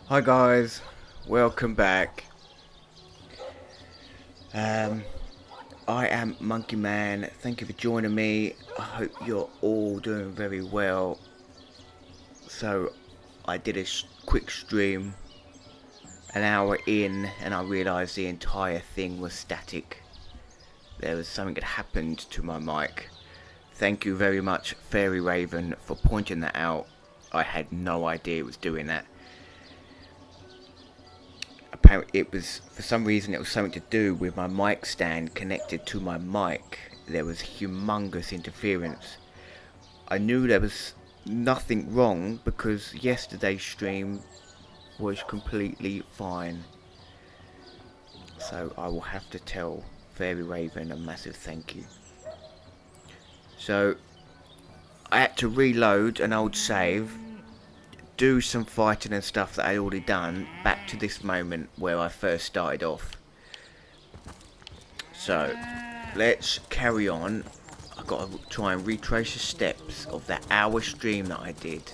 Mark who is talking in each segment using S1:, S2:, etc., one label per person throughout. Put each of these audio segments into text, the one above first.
S1: Hi guys, welcome back. I am Monkey Man. Thank you for joining me. I hope you're all doing very well. So, I did a quick stream an hour in and I realised the entire thing was static. There was something that happened to my mic. Thank you very much, Fairy Raven, for pointing that out. I had no idea it was doing that. Apparently it was, for some reason, it was something to do with my mic stand connected to my mic. There was humongous interference. I knew there was nothing wrong because yesterday's stream was completely fine. So I will have to tell Fairy Raven a massive thank you. So I had to reload an old save, do some fighting and stuff that I already done back to this moment where I first started off. So let's carry on. I've got to try and retrace the steps of that hour stream that I did.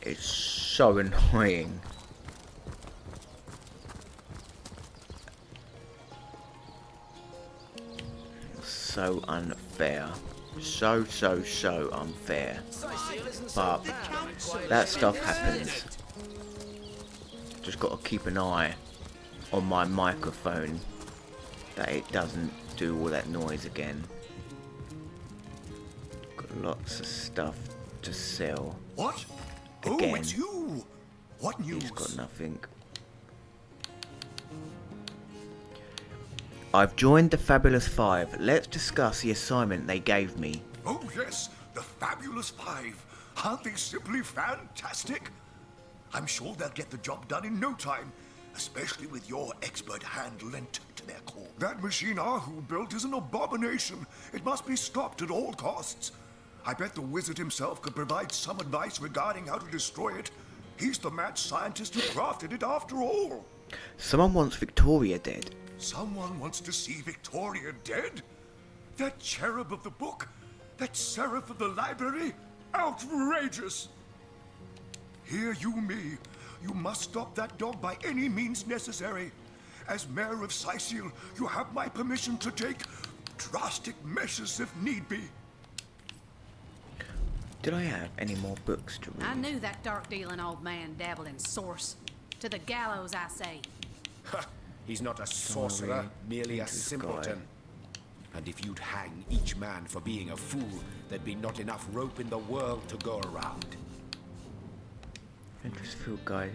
S1: It's so annoying. So unfair. So unfair. But that stuff happens. Just got to keep an eye on my microphone that it doesn't do all that noise again. Got lots of stuff to sell.
S2: What?
S1: Again.
S2: Oh, it's you! What news?
S1: He's got nothing. I've joined the Fabulous Five. Let's discuss the assignment they gave me.
S2: Oh, yes, the Fabulous Five. Aren't they simply fantastic? I'm sure they'll get the job done in no time, especially with your expert hand lent to their cause. That machine Ahu built is an abomination. It must be stopped at all costs. I bet the wizard himself could provide some advice regarding how to destroy it. He's the mad scientist who crafted it after all.
S1: Someone wants Victoria dead.
S2: Someone wants to see Victoria dead? That cherub of the book? That seraph of the library? Outrageous! Hear you me. You must stop that dog by any means necessary. As mayor of Sicil, you have my permission to take drastic measures if need be.
S1: Did I have any more books to read?
S3: I knew that dark-dealing old man dabbled in source. To the gallows, I say.
S4: He's not a sorcerer, merely a
S1: into the
S4: simpleton. And if you'd hang each man for being a fool, there'd be not enough rope in the world to go around.
S1: Interest Field Guide.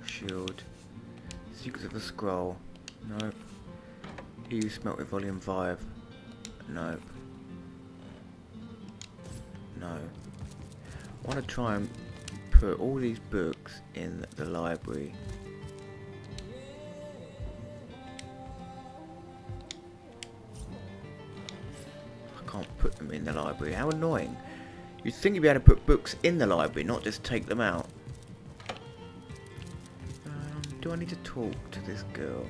S1: Shield. Secrets of a Scroll. Nope. EU Smelted Volume 5. Nope. No. I want to try and put all these books in the library. I can't put them in the library. How annoying. You'd think you'd be able to put books in the library, not just take them out. Do I need to talk to this girl?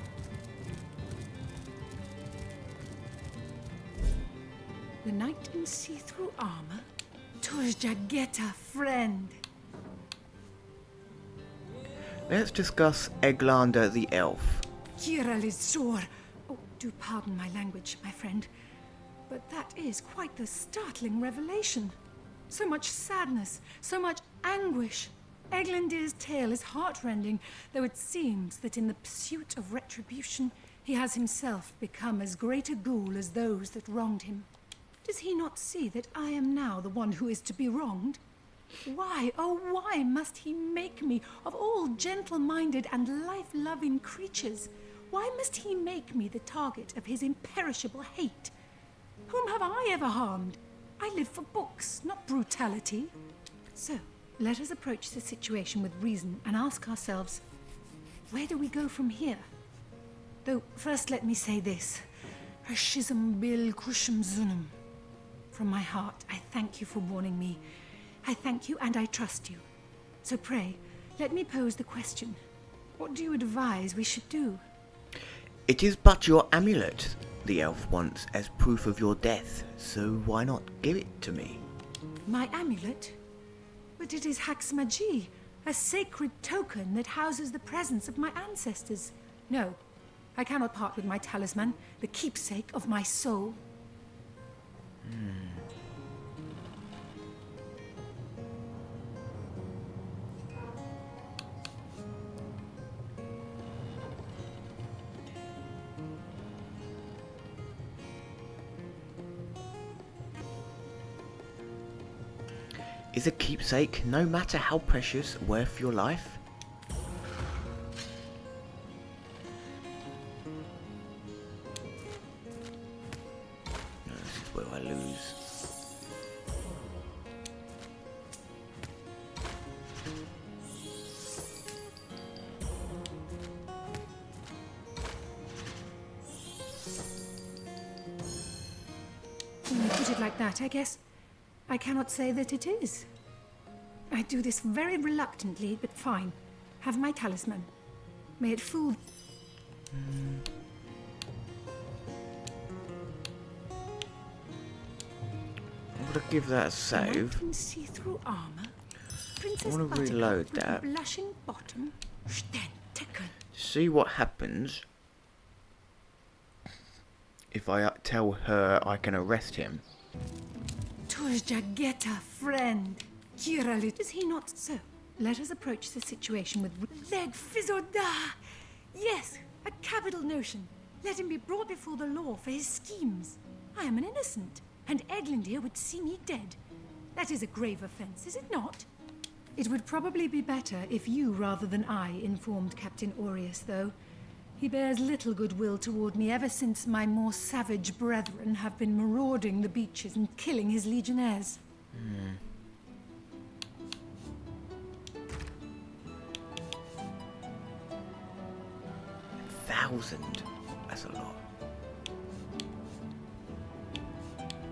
S5: The knight in see-through armor? Torjageta, friend.
S1: Let's discuss Eglander the Elf.
S5: Kira Lizor. Oh, do pardon my language, my friend. But that is quite the startling revelation. So much sadness, so much anguish. Eglandir's tale is heartrending, though it seems that in the pursuit of retribution, he has himself become as great a ghoul as those that wronged him. Does he not see that I am now the one who is to be wronged? Why, oh why must he make me, of all gentle-minded and life-loving creatures, why must he make me the target of his imperishable hate? Whom have I ever harmed? I live for books, not brutality. So, let us approach the situation with reason and ask ourselves, where do we go from here? Though, first let me say this. Hashizm bil kushum zunum. From my heart, I thank you for warning me. I thank you and I trust you. So pray, let me pose the question. What do you advise we should do?
S1: It is but your amulet the elf wants as proof of your death, so why not give it to me?
S5: My amulet? But it is Haxmaji. A sacred token that houses the presence of my ancestors. No, I cannot part with my talisman, the keepsake of my soul.
S1: Is a keepsake, no matter how precious, worth your life? No, this is where I lose.
S5: When you put it like that, I guess I cannot say that it is. I do this very reluctantly, but fine. Have my talisman. May it fool...
S1: I'm gonna give that a save.
S5: In see-through armor. Princess
S1: I wanna
S5: Buttercup
S1: reload
S5: with a
S1: that.
S5: blushing bottom. Stentacle.
S1: See what happens if I tell her I can arrest him.
S5: Jagetta, friend. Kiralit, is he not so? Let us approach the situation with leg Fizoda. Yes, a capital notion. Let him be brought before the law for his schemes. I am an innocent, and Eglandir would see me dead. That is a grave offense, is it not? It would probably be better if you rather than I informed Captain Aureus, though. He bears little goodwill toward me ever since my more savage brethren have been marauding the beaches and killing his legionnaires.
S1: 1,000. That's a lot.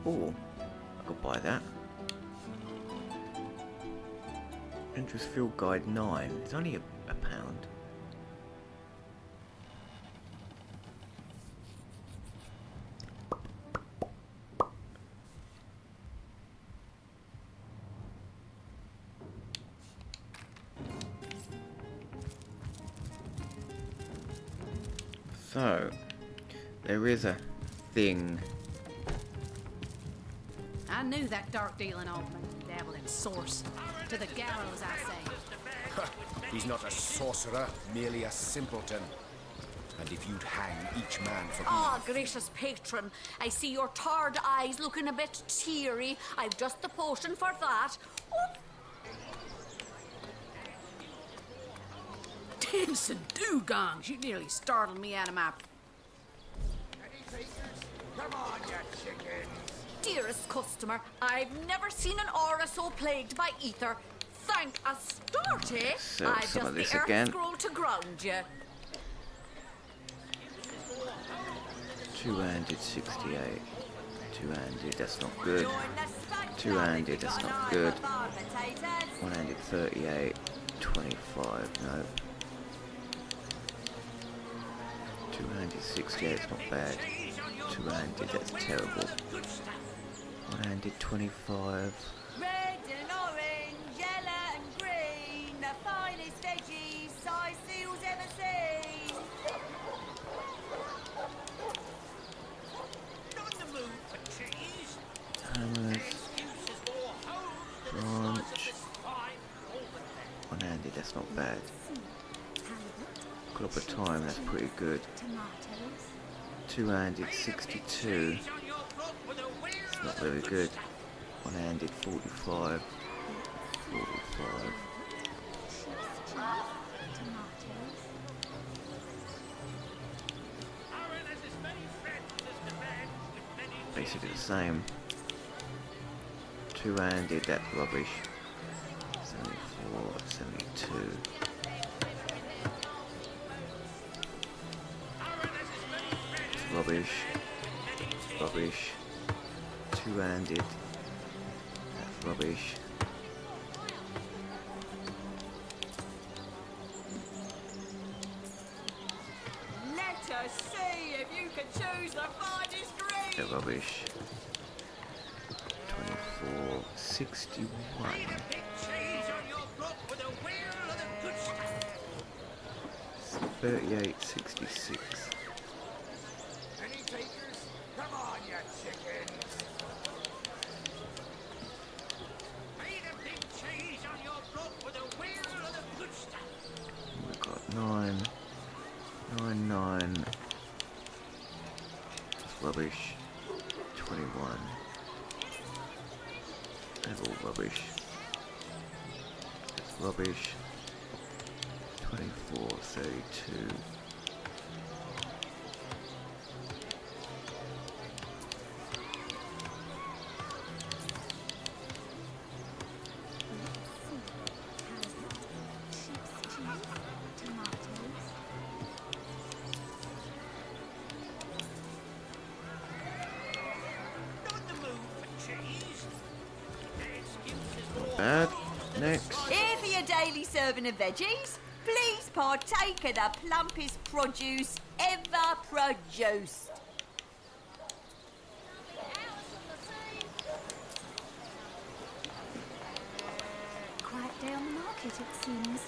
S1: Oh, I could buy that. Entrance Field Guide 9. It's only a pound. So, there is a thing.
S3: I knew that dark-dealing old man dabbled in source. To the gallows, I say.
S4: He's not a sorcerer, merely a simpleton. And if you'd hang each man for being...
S6: Ah, gracious patron, I see your tired eyes looking a bit teary. I've just the potion for that. Oh.
S3: Tinson dugong, she nearly startled me out of my...
S2: Come on, you chickens.
S6: Dearest customer, I've never seen an aura so plagued by ether. Thank Astarte,
S1: So,
S6: I've
S1: some of
S6: just
S1: this
S6: the earth
S1: again.
S6: scroll to ground you.
S1: Two-handed 68. Two-handed, that's not good. Two-handed, that's not good. One-handed 38. 25, no. Two-handed 68, it's not bad. Two-handed, that's terrible. One-handed 25.
S7: Red and orange, yellow and green, the finest veggies size seals ever seen.
S2: Not in the mood for cheese.
S1: Hammers. Branch. One-handed, that's not bad. Clop of time, that's pretty good. Two-handed 62. It's not very good. One-handed 45. 45. Basically the same. Two-handed, that's rubbish. 74, 72. It's rubbish. Rubbish. Two-handed. That's rubbish.
S7: Let us see if you can choose the finest green.
S1: They're rubbish. 24, 61.
S2: Big cheese on your block with a wheel
S1: 38.66.
S2: Any takers? Come on, you chickens!
S4: Pay the big cheese on your block with a wheel of the good stuff.
S1: We got 9, 9, 9. That's rubbish. 21. That's all rubbish. That's rubbish. 24, 32. Bad. Next.
S7: Here for your daily serving of veggies. Please partake of the plumpest produce ever produced.
S5: Quiet day on the market, it seems.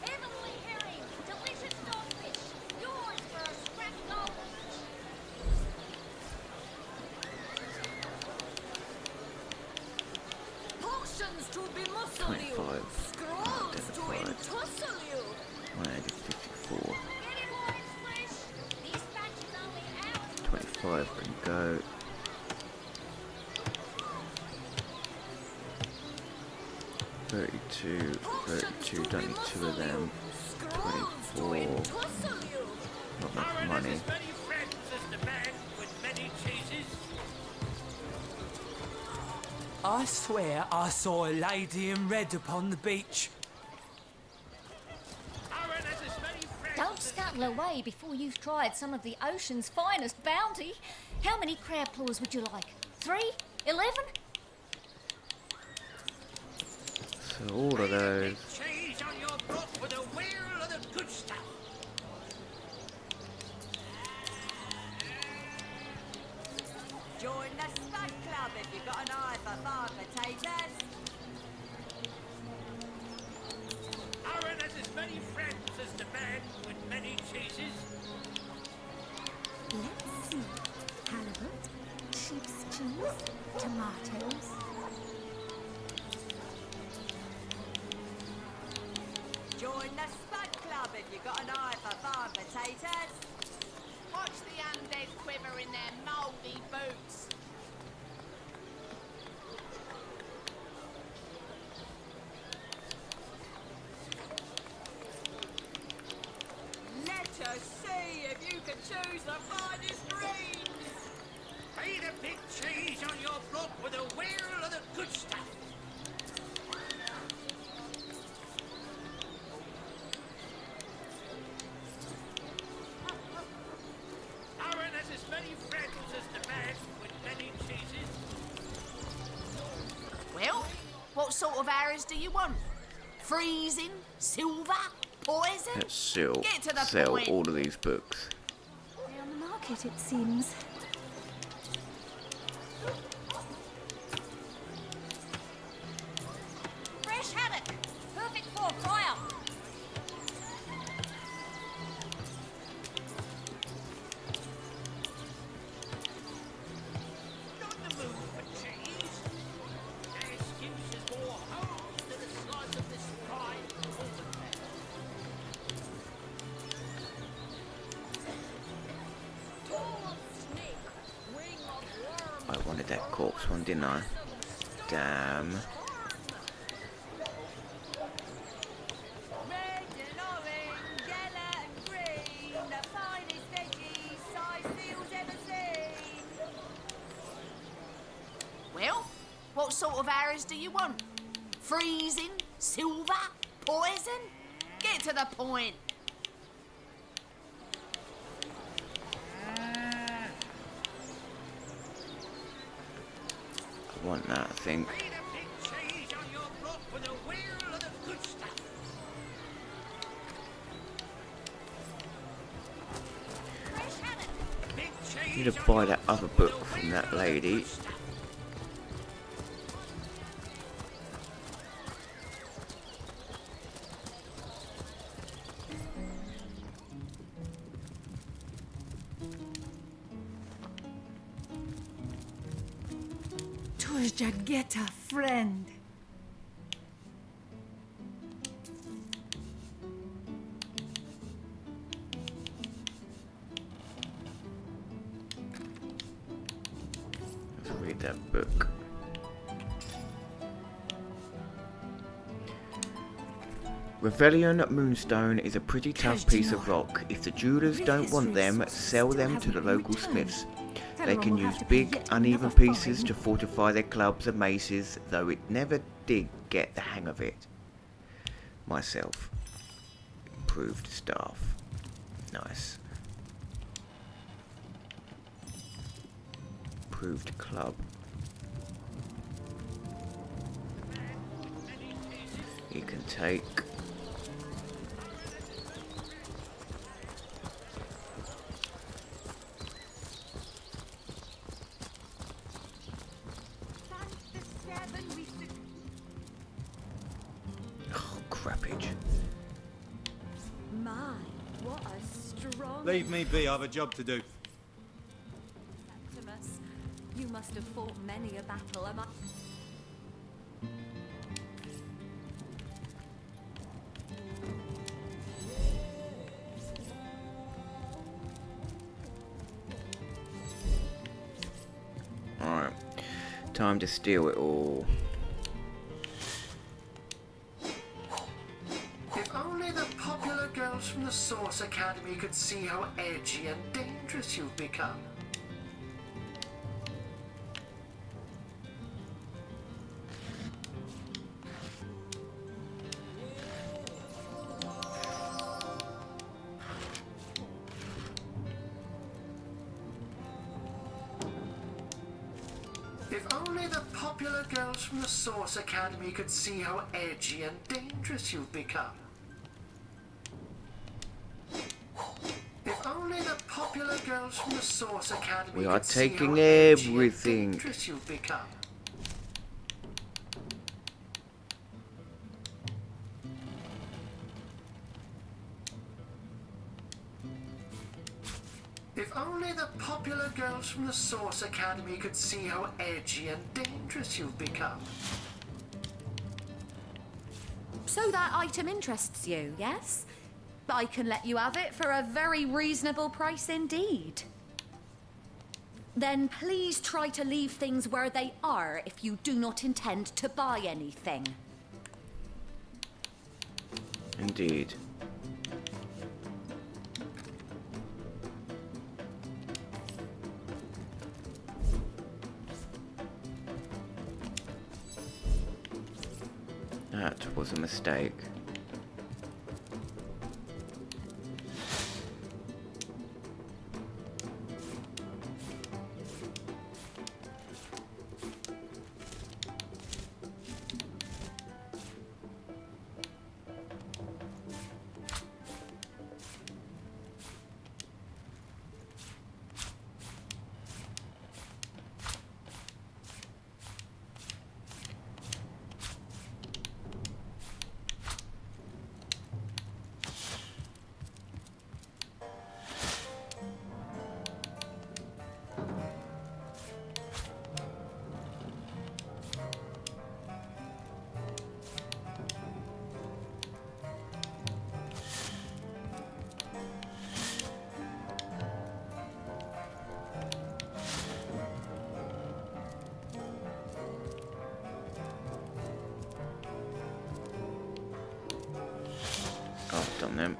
S6: Heavenly herring, delicious dogfish, yours for a scrap gold. Potions to bemuscle you,
S1: 25.
S6: scrolls to
S1: Identified.
S6: entussle you.
S1: 154.
S6: Get it while it's fresh. These batches only ours.
S1: 25 can go. 32, 32, don't need 2 of them. 24, not enough money.
S4: Many friends as the man with many cheeses.
S8: I swear I saw a lady in red upon the beach.
S4: Aaron has as many friends.
S9: Don't scuttle away before you've tried some of the ocean's finest bounty. How many crab claws would you like? 3? 11?
S1: So all of those.
S4: Cheese on your block with a wheel of the good stuff.
S7: Join the Stud Club if you've got an eye for farm potatoes.
S4: Aaron has as many friends as the man with many cheeses.
S5: Let's see. Halibut, sheep's cheese, tomatoes.
S7: Join the Spud Club if you've got an eye for farm potatoes.
S6: Watch the undead quiver in their mouldy boots.
S7: Let us see if you can choose the finest greens.
S4: Pay the big cheese on your block with a wheel of the good stuff. Aaron has as many friends as the man with many cheeses.
S6: Well, what sort of arrows do you want? Freezing? Silver? Poison?
S1: Let's sell,
S6: Get to the
S1: sell
S6: point.
S1: all of these books.
S5: Day on the market, it seems.
S6: Fresh haddock. Perfect for a fryer.
S4: Not in the mood for cheese. Their excuse is more home than a slice of this fried pork fat.
S6: Tall snake. Wing of worm.
S1: I wanted that corpse one, didn't I? Damn.
S7: Red and orange, yellow and green, the finest veggies size seals ever seen.
S6: Well, what sort of arrows do you want? Freezing? Silver? Poison? Get to the point.
S1: I want that, I think.
S4: Pay the big cheese on your block with a wheel of the good stuff.
S6: Fresh haddock.
S4: Big cheese
S1: Need to
S4: on
S1: buy
S4: your
S1: that
S4: block
S1: other
S4: with
S1: book
S4: a
S1: from
S4: wheel
S1: that
S4: of the
S1: lady.
S4: good stuff.
S5: Jagetta, friend.
S1: Let's read that book. Revellion Moonstone is a pretty tough piece of rock. If the jewelers don't want them, sell them to the local smiths. They can use big, uneven pieces to fortify their clubs and maces, though it never did get the hang of it myself. Improved staff. Nice. Improved club. You can take. Oh, crappage.
S7: My, what a strong
S10: Leave me be, I have a job to do.
S7: Septimus. You must have fought many a battle, am I?
S1: Alright. Time to steal it all.
S11: If only the popular girls from the Source Academy could see how edgy and dangerous you've become. If only the popular girls from the Source Academy could see how edgy and dangerous you've become. If only the popular girls from the Source Academy
S1: We are
S11: could see
S1: taking
S11: how edgy and
S1: everything.
S11: dangerous you've become. If only the popular girls from the Source Academy could see how edgy and dangerous you've become.
S6: So that item interests you, yes? I can let you have it for a very reasonable price indeed. Then please try to leave things where they are if you do not intend to buy anything.
S1: Indeed. That was a mistake. Oh, done them.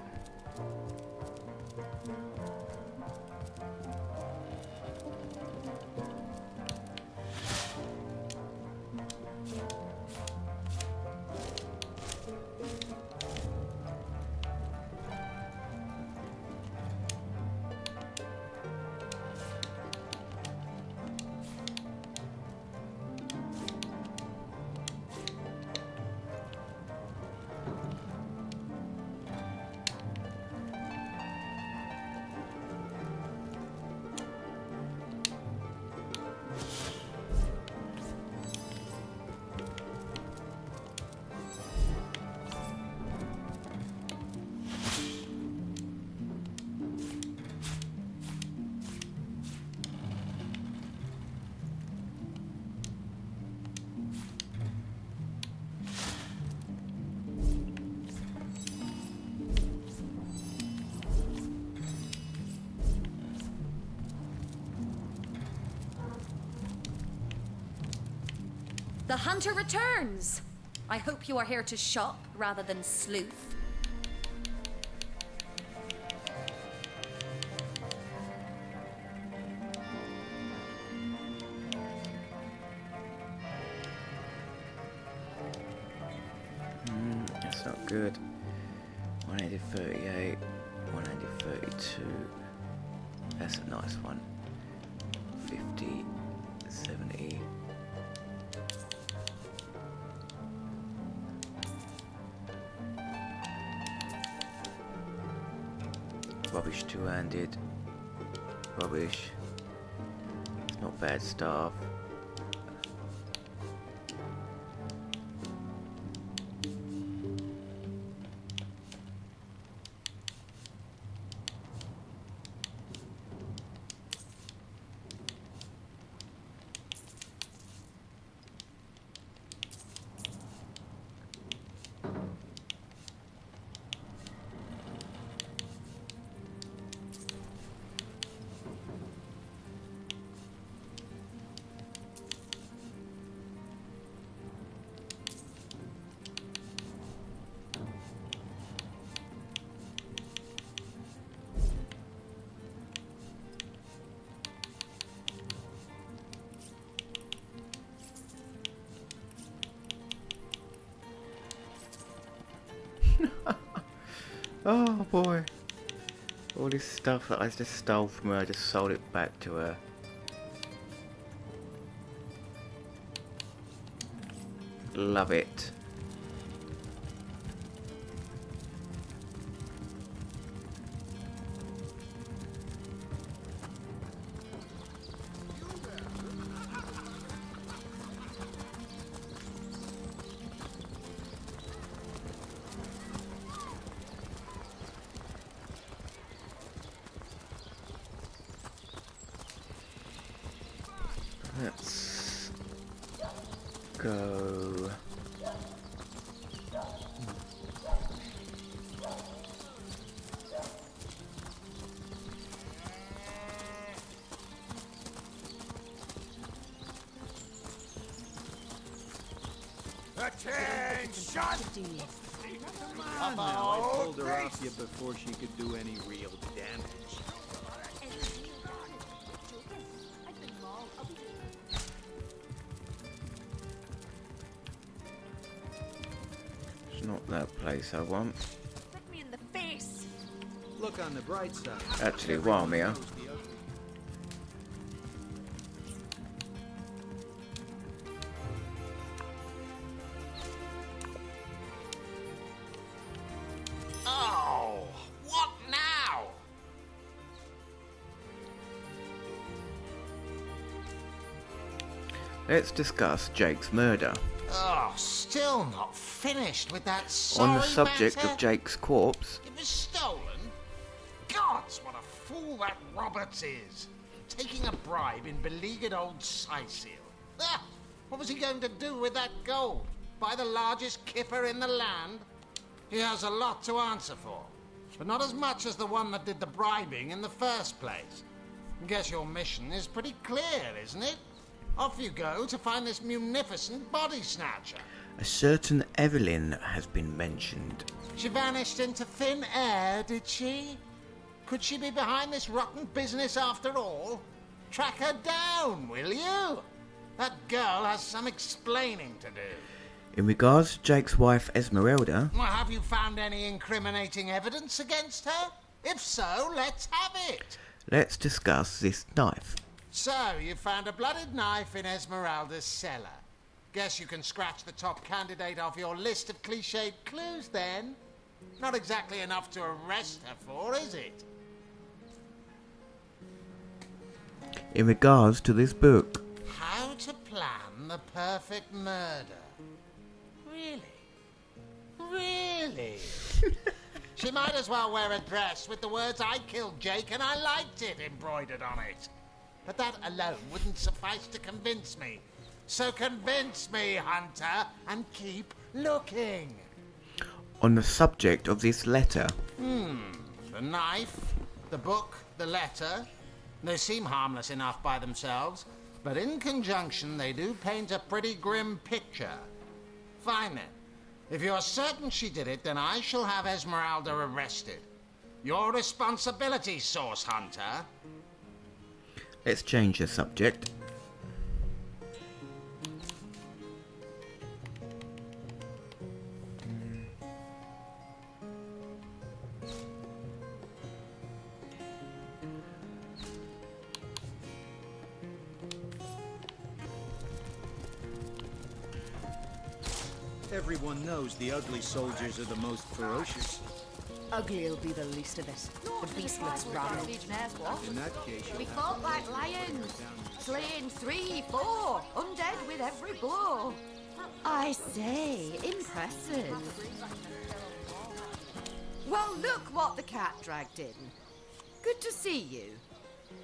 S6: The hunter returns. I hope you are here to shop rather than sleuth.
S1: That's not good. 138, 132. That's a nice one. 50, 70. Rubbish two-handed. Rubbish. It's not bad stuff. Oh boy. All this stuff that I just stole from her, I just sold it back to her. Love it. Let's go.
S2: Attention!
S10: Come on now, I pulled her off you before she could do any real damage.
S1: It's not that place I want.
S7: Look me in the face.
S10: Look on the bright side.
S1: Actually, while I'm here.
S10: Knows the other.
S11: Oh, what now?
S1: Let's discuss Jake's murder.
S11: Oh, still not finished with that sorry
S1: On the subject
S11: matter?
S1: of Jake's corpse,
S11: It was stolen? Gods, what a fool that Roberts is. Taking a bribe in beleaguered old Sicil. Ah, what was he going to do with that gold? Buy the largest kipper in the land? He has a lot to answer for. But not as much as the one that did the bribing in the first place. Guess your mission is pretty clear, isn't it? Off you go to find this munificent body snatcher.
S1: a certain Evelyn has been mentioned.
S11: She vanished into thin air, did she? Could she be behind this rotten business after all? Track her down, will you? That girl has some explaining to do.
S1: In regards to Jake's wife Esmeralda,
S11: Well, have you found any incriminating evidence against her? If so, let's have it.
S1: let's discuss this knife.
S11: So, you found a blooded knife in Esmeralda's cellar. Guess you can scratch the top candidate off your list of cliched clues then. Not exactly enough to arrest her for, is it?
S1: In regards to this book,
S11: How to plan the perfect murder. Really? Really? She might as well wear a dress with the words "I killed Jake and I liked it" embroidered on it. But that alone wouldn't suffice to convince me. So convince me, Hunter, and keep looking.
S1: on the subject of this letter,
S11: The knife, the book, the letter. They seem harmless enough by themselves. But in conjunction, they do paint a pretty grim picture. Fine then. If you're certain she did it, then I shall have Esmeralda arrested. Your responsibility, Source Hunter.
S1: Let's change the subject.
S10: Everyone knows the ugly soldiers are the most ferocious.
S3: Ugly'll be the least of it. The beast looks rabid.
S10: In that case,
S7: We
S10: you'll
S7: fought like lions, slaying 3, 4, undead with every blow. I say, impressive. Well, look what the cat dragged in. Good to see you.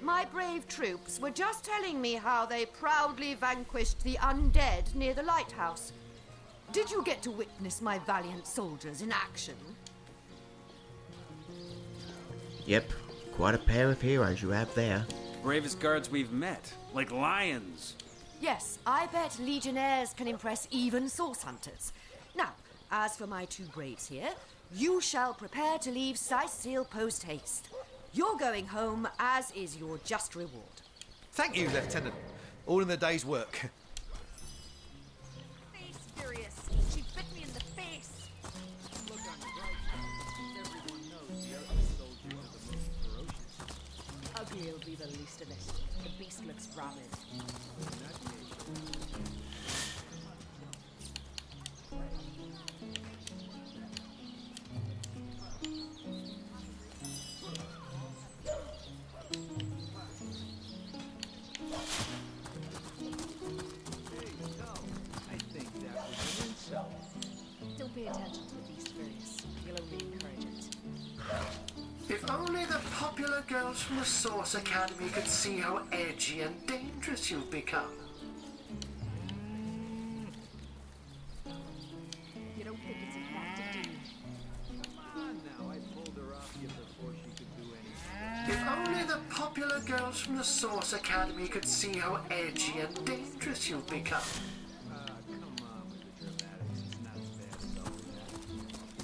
S7: My brave troops were just telling me how they proudly vanquished the undead near the lighthouse. Did you get to witness my valiant soldiers in action?
S1: Yep, quite a pair of heroes you have there.
S12: Bravest guards we've met, like lions.
S7: Yes, I bet legionnaires can impress even source hunters. Now, as for my 2 braves here, you shall prepare to leave Sicil post-haste. You're going home, as is your just reward.
S13: Thank you, Lieutenant. All in the day's work.
S7: Face furious. She bit me in the face.
S10: look on the bright side. Everyone knows the ugly soldiers are the most ferocious.
S3: Ugly'll be the least of it. The beast looks rabid.
S10: In that case, you'll I think that was an insult.
S3: Don't pay attention to the beast, Furious. You'll only encourage it.
S14: If only the popular girls from the Source Academy could see how edgy and dangerous you've become.
S3: You don't think it's a that to do?
S10: Come on now, I pulled her off you before she could do anything.
S14: If only the popular girls from the Source Academy could see how edgy and dangerous you've become.
S10: Come on with the dramatics. It's not as bad as all that.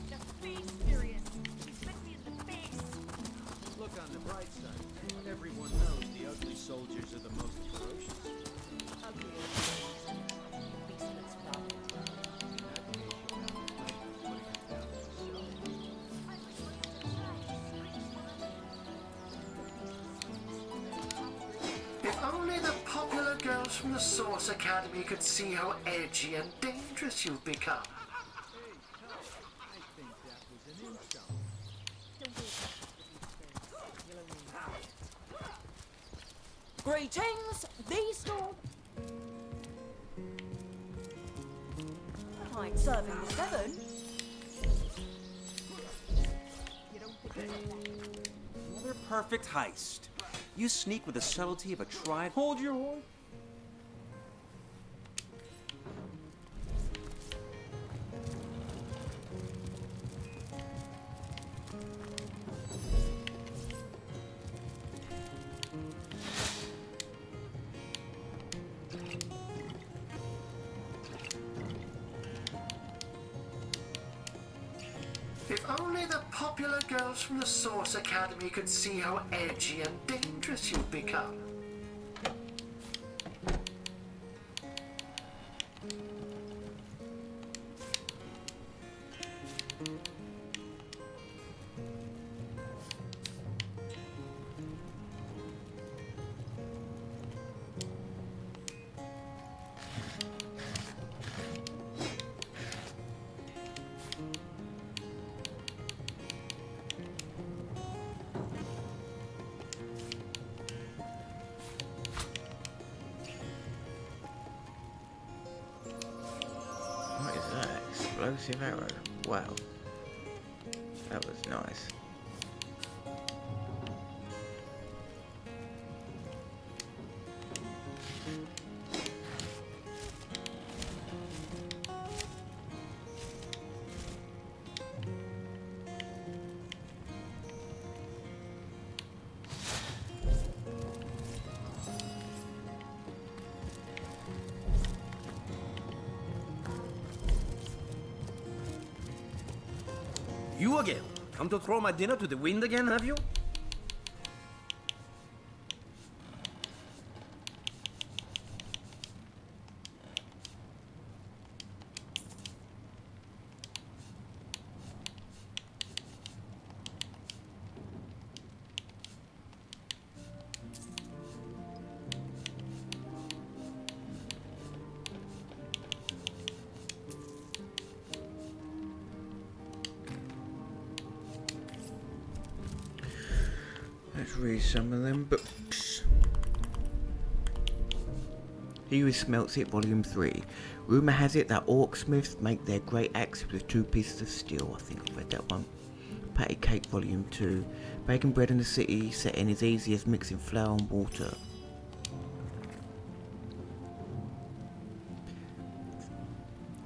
S7: The face furious. She bit me in the face.
S10: Look on the bright side. Everyone knows the ugly soldiers are the most ferocious.
S3: Ugly'll be the least of it. The beast looks rabid.
S10: In that case, you'll have to fight for putting us down yourself.
S14: If only the popular girls from the Source Academy could see how edgy and dangerous you've become.
S10: I think that was an insult.
S3: Don't pay attention to the beast, Furious. You'll only encourage it.
S7: Greetings, beast or... I ain't serving the 7.
S3: You don't think it's a that.
S12: Another perfect heist. You sneak with the subtlety of a tried. Hold your horse.
S14: If only the popular girls from the Source Academy could see how edgy and dangerous you've become.
S1: What is that? Explosive arrow. Wow. That was nice.
S15: You again? Come to throw my dinner to the wind again, have you?
S1: Let's read some of them books. He Who Smelts It, Volume 3. Rumour has it that orcsmiths make their great axes with 2 pieces of steel. I think I've read that one. Patty Cake, Volume 2. Baking bread in the city, setting as easy as mixing flour and water.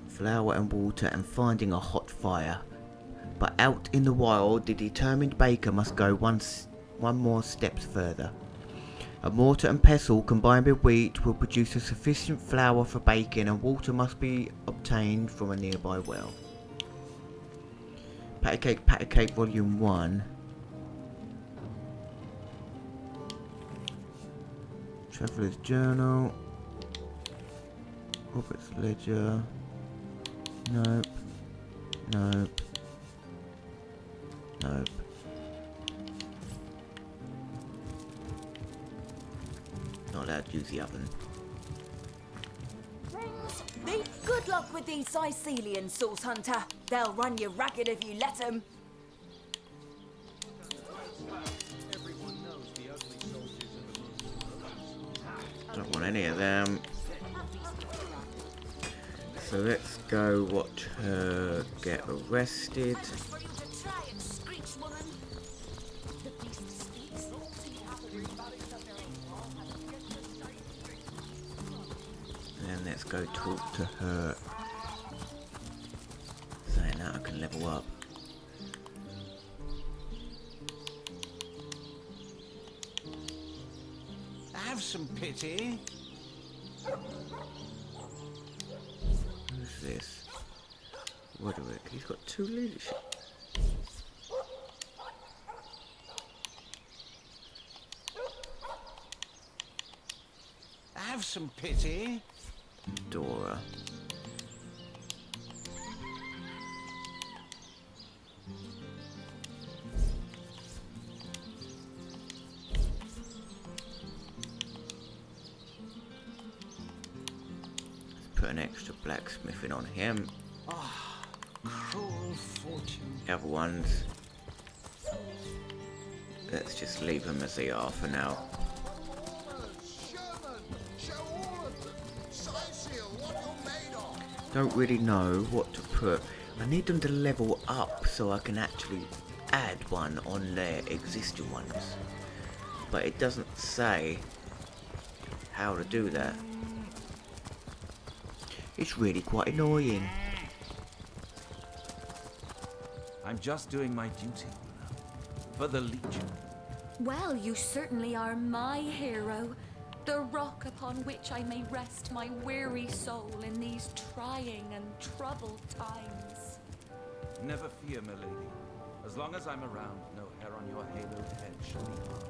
S1: Flour and water and finding a hot fire. But out in the wild, the determined baker must go one more steps further. A mortar and pestle combined with wheat will produce a sufficient flour for baking, and water must be obtained from a nearby well. Patty Cake Volume 1. Traveller's Journal. Robert's Ledger. Nope. Nope. Nope. Not allowed to use the oven.
S16: Be good luck with these Sicilian sauce hunter. They'll run you ragged if you let them.
S1: Don't want any of them. So let's go watch her get arrested. And let's go talk to her. Saying that I can level up.
S11: Have some pity.
S1: Who's this? Roderick. He's got 2 leadership.
S11: Have some pity.
S1: Dora. Let's put an extra blacksmithing on him.
S11: Ah, cruel fortune.
S1: The other ones, let's just leave them as they are for now. Don't really know what to put. I need them to level up so I can actually add one on their existing ones. But it doesn't say how to do that. It's really quite annoying.
S12: I'm just doing my duty for the Legion.
S6: Well, you certainly are my hero. The rock upon which I may rest my weary soul in these trying and troubled times.
S12: Never fear, my lady. As long as I'm around, no hair on your haloed head shall be harmed.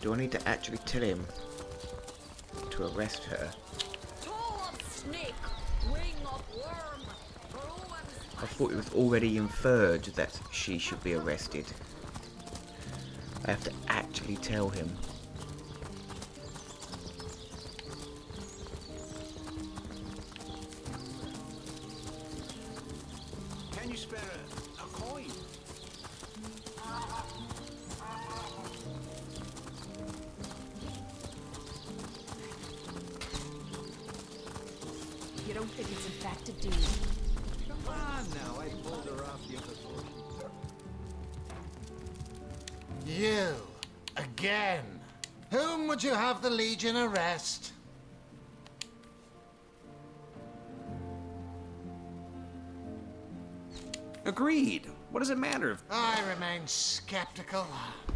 S1: Do I need to actually tell him to arrest her? I thought it was already inferred that she should be arrested. I have to actually tell him.
S11: Can you spare a coin?
S16: You don't think it's in fact a deed?
S10: Come on now, I pulled her off you before.
S11: You, again. Whom would you have the Legion arrest?
S12: Agreed. What does it matter if...
S11: I remain skeptical,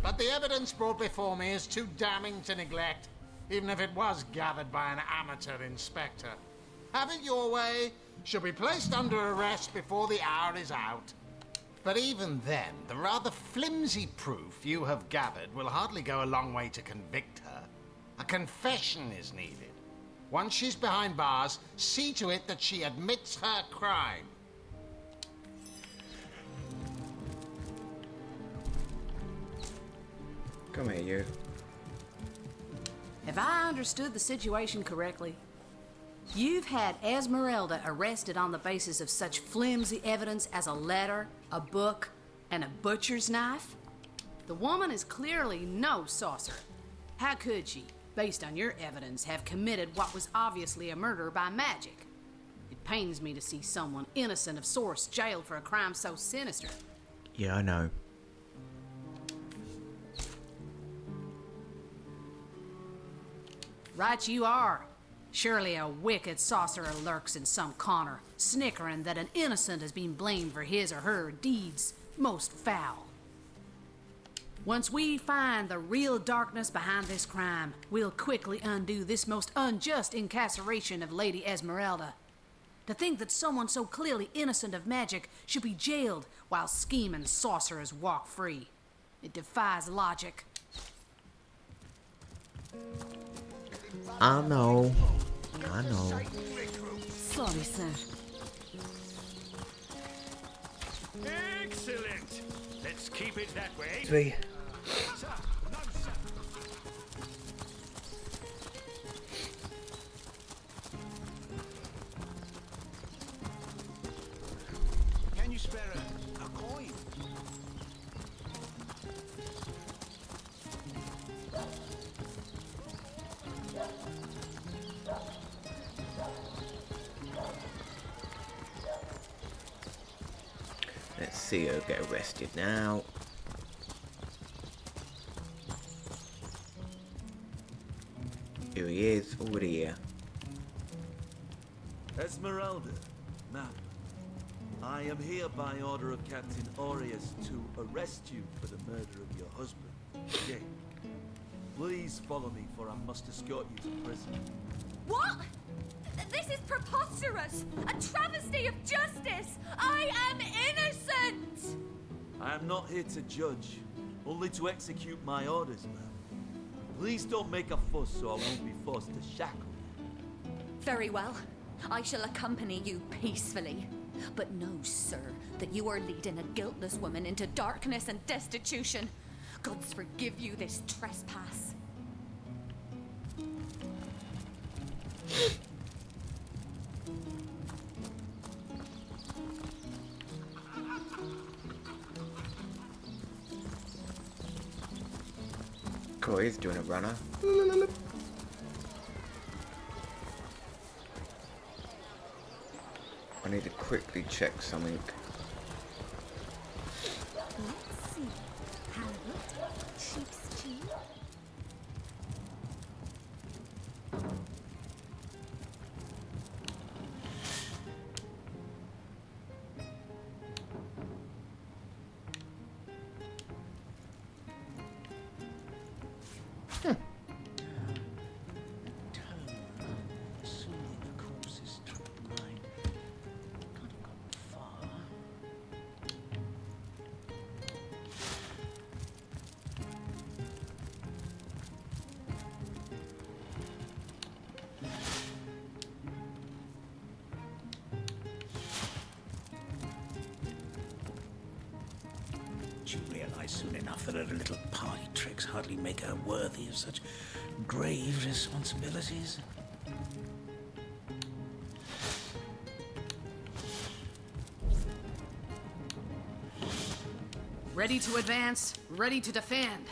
S11: but the evidence brought before me is too damning to neglect. even if it was gathered by an amateur inspector. Have it your way. She'll be placed under arrest before the hour is out. But even then, the rather flimsy proof you have gathered will hardly go a long way to convict her. A confession is needed. Once she's behind bars, see to it that she admits her crime.
S1: Come here, you.
S3: Have I understood the situation correctly? You've had Esmeralda arrested on the basis of such flimsy evidence as a letter, a book, and a butcher's knife? The woman is clearly no sorcerer. How could she, based on your evidence, have committed what was obviously a murder by magic? It pains me to see someone innocent of source jailed for a crime so sinister.
S1: Yeah, I know.
S3: Right you are. Surely a wicked sorcerer lurks in some corner, snickering that an innocent has been blamed for his or her deeds most foul. Once we find the real darkness behind this crime, we'll quickly undo this most unjust incarceration of Lady Esmeralda. To think that someone so clearly innocent of magic should be jailed while scheming sorcerers walk free. It defies logic.
S1: I know. I know.
S3: Sorry, sir.
S4: Excellent. Let's keep it that way.
S1: 3.
S4: Sir, no, sir. Can you spare a coin?
S1: Let's see her get arrested now. Here he is, already here.
S12: Esmeralda, ma'am, I am here by order of Captain Aureus to arrest you for the murder of your husband, Jake. Please follow me, for I must escort you to prison.
S6: What? This is preposterous! A travesty of justice! I am innocent!
S12: I am not here to judge, only to execute my orders, ma'am. Please don't make a fuss, so I won't be forced to shackle you.
S6: Very well. I shall accompany you peacefully. But know, sir, that you are leading a guiltless woman into darkness and destitution. Gods forgive you this trespass.
S1: Cool, he's doing a runner. I need to quickly check something.
S9: Let's see. Halibut, sheep's cheese.
S17: She realised soon enough that her little party tricks hardly make her worthy of such grave responsibilities.
S3: Ready to advance, ready to defend.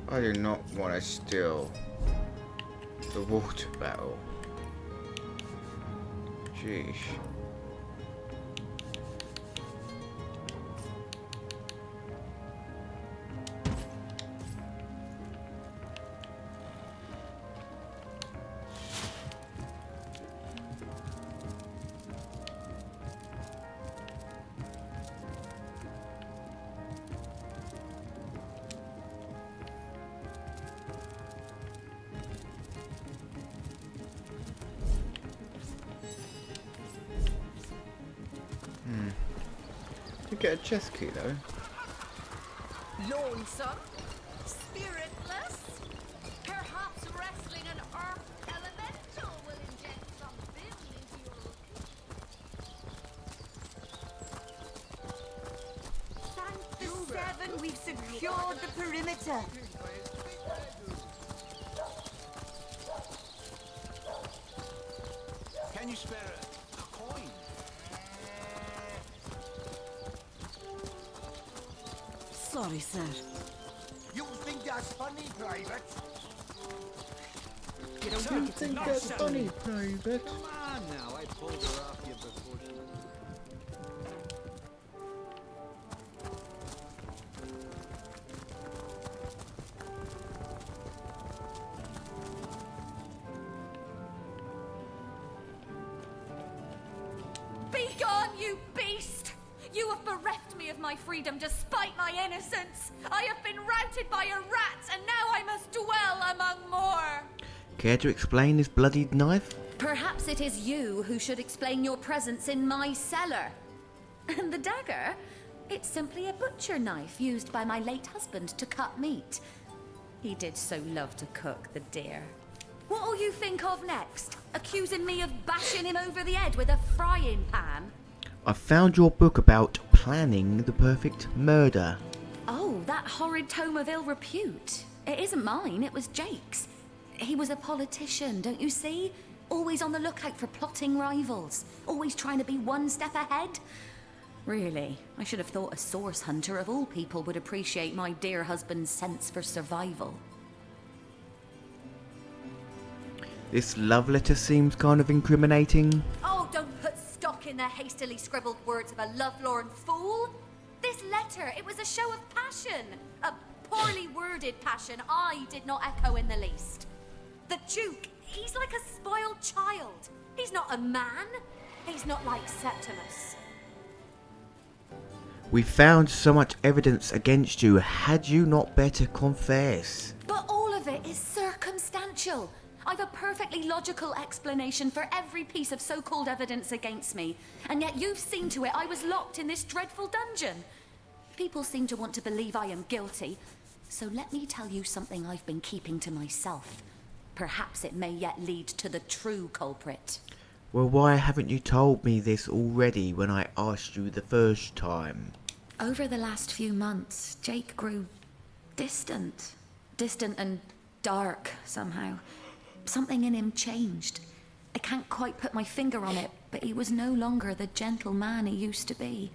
S1: I do not want to steal the water battle. Sheesh. You get a chest key though.
S7: Lonesome? Spiritless? Perhaps wrestling an earth elemental will inject some vim into your location.
S16: Thank the seven, we've secured the perimeter.
S15: Can you spare a coin?
S16: Sorry, sir.
S2: You think that's funny, Private?
S16: You don't
S1: think it's funny, Private?
S10: Come on now, I pulled her off you before she...
S6: Be gone, you beast! You have bereft me of my freedom despite my innocence. I have been routed by a rat, and now I must dwell among more.
S1: Care to explain this bloodied knife?
S6: Perhaps it is you who should explain your presence in my cellar. And the dagger? It's simply a butcher knife used by my late husband to cut meat. He did so love to cook, the dear. What'll you think of next? Accusing me of bashing him over the head with a frying pan?
S1: I found your book about planning the perfect murder.
S6: Oh, that horrid tome of ill repute. It isn't mine, it was Jake's. He was a politician, don't you see? Always on the lookout for plotting rivals. Always trying to be one step ahead. Really, I should have thought a source hunter of all people would appreciate my dear husband's sense for survival.
S1: This love letter seems kind of incriminating.
S6: Oh, don't put stock in the hastily scribbled words of a lovelorn fool. This letter, it was a show of passion. A poorly worded passion I did not echo in the least. The Duke, he's like a spoiled child. He's not a man. He's not like Septimus.
S1: We found so much evidence against you. Had you not better confess?
S6: But all of it is circumstantial. I've a perfectly logical explanation for every piece of so-called evidence against me. And yet you've seen to it I was locked in this dreadful dungeon. People seem to want to believe I am guilty. So let me tell you something I've been keeping to myself. Perhaps it may yet lead to the true culprit.
S1: Well, why haven't you told me this already when I asked you the first time?
S6: Over the last few months, Jake grew distant. Distant and dark, somehow. Something in him changed. I can't quite put my finger on it, but he was no longer the gentle man he used to be.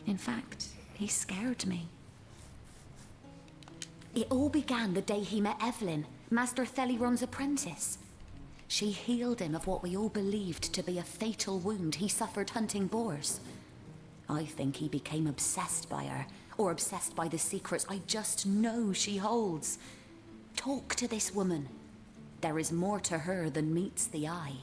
S6: In fact, he scared me. It all began the day he met Evelyn, Master Theliron's apprentice. She healed him of what we all believed to be a fatal wound he suffered hunting boars. I think he became obsessed by her, or obsessed by the secrets I just know she holds. Talk to this woman. There is more to her than meets the eye.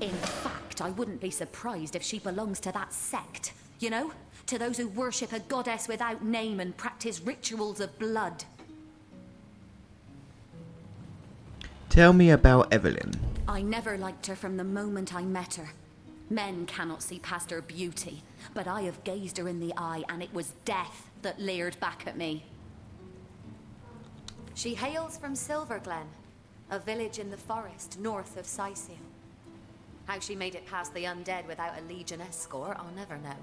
S6: In fact, I wouldn't be surprised if she belongs to that sect. You know? To those who worship a goddess without name and practice rituals of blood.
S1: Tell me about Evelyn.
S6: I never liked her from the moment I met her. Men cannot see past her beauty, but I have gazed her in the eye and it was death that leered back at me. She hails from Silverglen, a village in the forest north of Sicil. How she made it past the undead without a legion escort, I'll never know.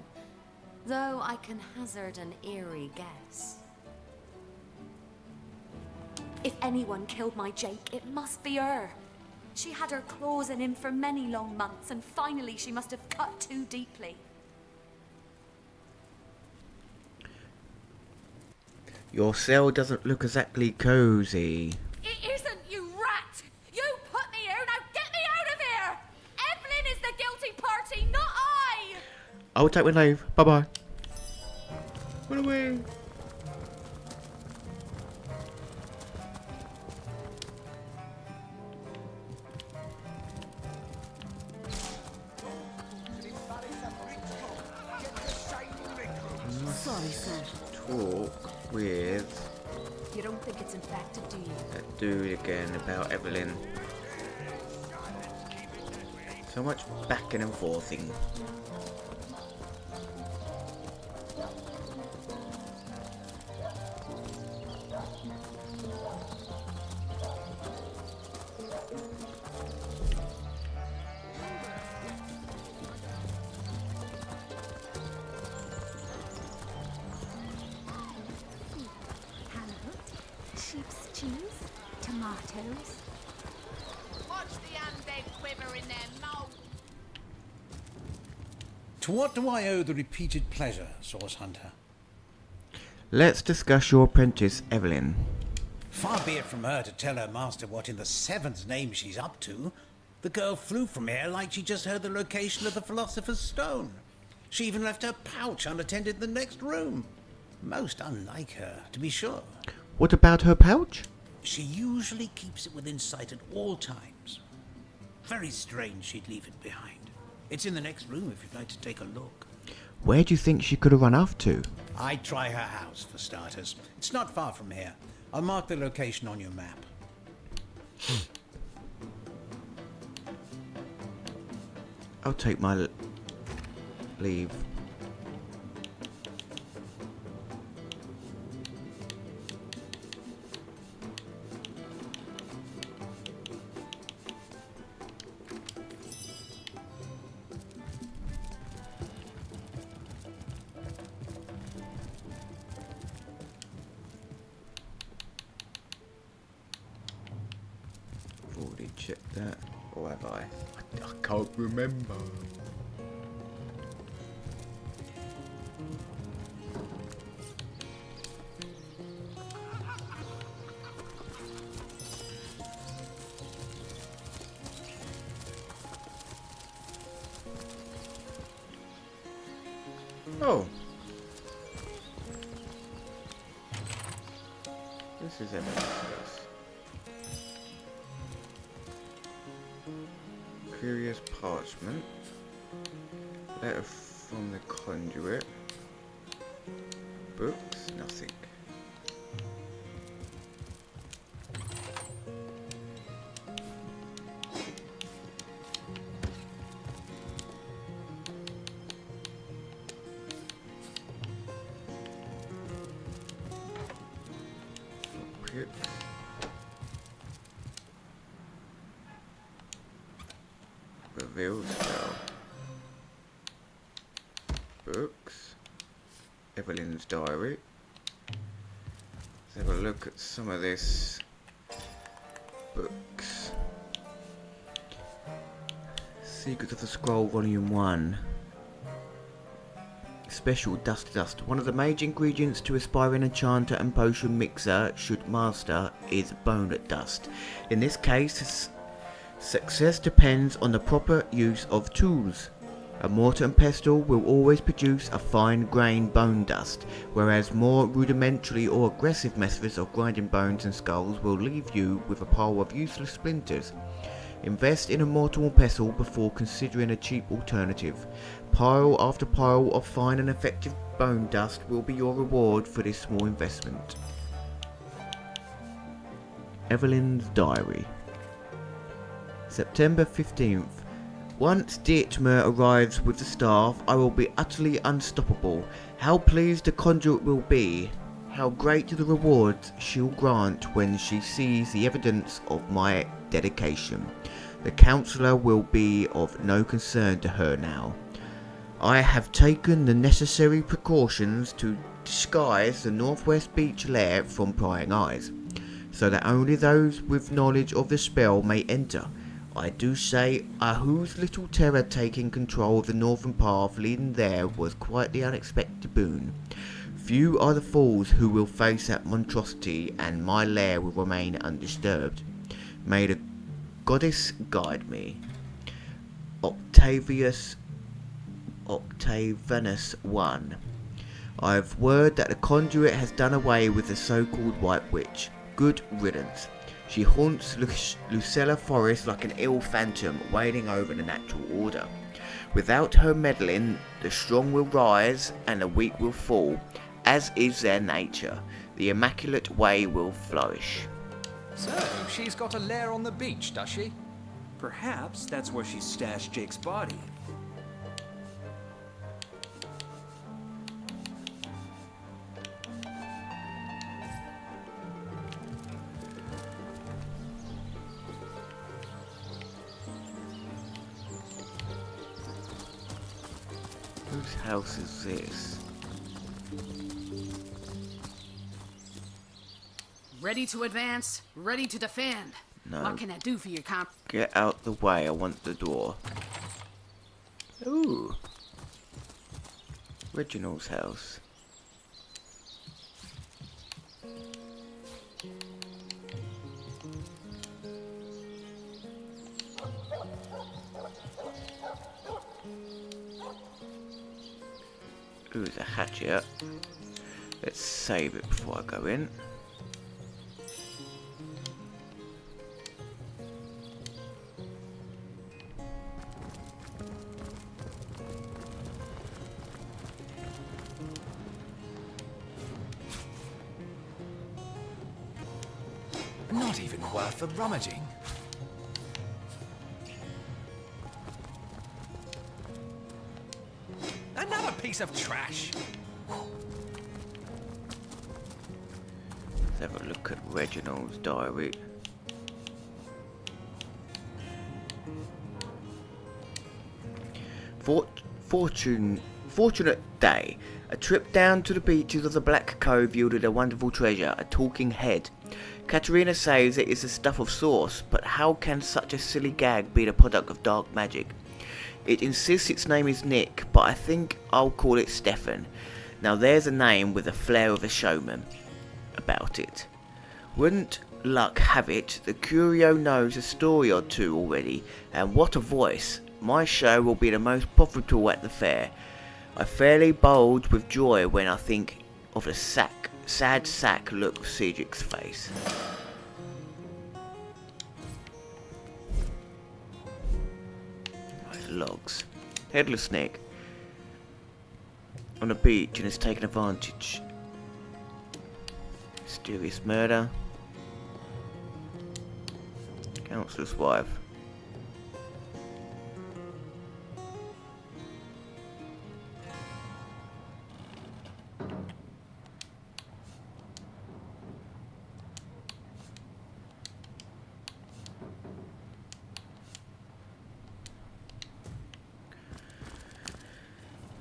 S6: Though I can hazard an eerie guess. If anyone killed my Jake, it must be her. She had her claws in him for many long months, and finally she must have cut too deeply.
S1: Your cell doesn't look exactly cozy.
S6: It isn't, you rat! You put me here, now get me
S1: I will take my leave. Bye bye. Run away.
S3: Sorry, sir.
S1: Talk with
S16: You don't think it's infected, do you?
S1: that dude again about Evelyn. So much backing and forthing.
S5: Sheep's cheese, tomatoes.
S4: Watch the undead quiver in their mouth.
S17: To what do I owe the repeated pleasure, Source Hunter?
S1: Let's discuss your apprentice, Evelyn.
S17: Far be it from her to tell her master what in the seventh name she's up to. The girl flew from here like she just heard the location of the Philosopher's Stone. She even left her pouch unattended in the next room. Most unlike her, to be sure.
S1: What about her pouch?
S17: She usually keeps it within sight at all times. Very strange she'd leave it behind. It's in the next room if you'd like to take a look.
S1: Where do you think she could have run off to?
S17: I'd try her house, for starters. It's not far from here. I'll mark the location on your map.
S1: I'll take my leave. I've already checked that, or have I? I can't remember. Oh. This is Evelyn's house. Curious parchment. Letter from the conduit. Books, nothing. Pick. Reveal spell. Books. Evelyn's diary. Let's have a look at some of this. Books. Secret of the Scroll, Volume 1. Special dust. One of the major ingredients to aspiring enchanter and potion mixer should master is bone dust. In this case, success depends on the proper use of tools. A mortar and pestle will always produce a fine-grained bone dust, whereas more rudimentary or aggressive methods of grinding bones and skulls will leave you with a pile of useless splinters. Invest in a mortar and pestle before considering a cheap alternative. Pile after pile of fine and effective bone dust will be your reward for this small investment. Evelyn's diary. September 15th. Once Dietmar arrives with the staff, I will be utterly unstoppable. How pleased the conduit will be. How great the rewards she'll grant when she sees the evidence of my dedication. The counsellor will be of no concern to her now. I have taken the necessary precautions to disguise the Northwest Beach lair from prying eyes, so that only those with knowledge of the spell may enter. I do say, Ahu's little terror taking control of the northern path leading there was quite the unexpected boon. Few are the fools who will face that monstrosity, and my lair will remain undisturbed. May the goddess guide me. Octavius Octavianus 1. I have word that the conduit has done away with the so-called White Witch. Good riddance. She haunts Lucella Forest like an ill phantom wailing over the natural order. Without her meddling, the strong will rise and the weak will fall, as is their nature. The immaculate way will flourish.
S18: So, she's got a lair on the beach, does she? Perhaps that's where she stashed Jake's body.
S1: Whose house is this?
S3: Ready to advance, ready to defend.
S1: No.
S3: What can I do for you,
S1: Get out the way, I want the door. Ooh. Reginald's house. Ooh, there's a hatchet. Let's save it before I go in.
S18: Not even worth the rummaging. Another piece of trash.
S1: Let's have a look at Reginald's diary. Fortunate day. A trip down to the beaches of the Black Cove yielded a wonderful treasure, a talking head. Katerina says it is the stuff of source, but how can such a silly gag be the product of dark magic? It insists its name is Nick, but I think I'll call it Stefan. Now there's a name with a flair of a showman about it. Wouldn't luck have it, the curio knows a story or two already, and what a voice. My show will be the most profitable at the fair. I fairly bulge with joy when I think of the sad sack look of Cedric's face. Right, logs. Headless snake. On the beach and has taken advantage. Mysterious murder. Councillor's wife.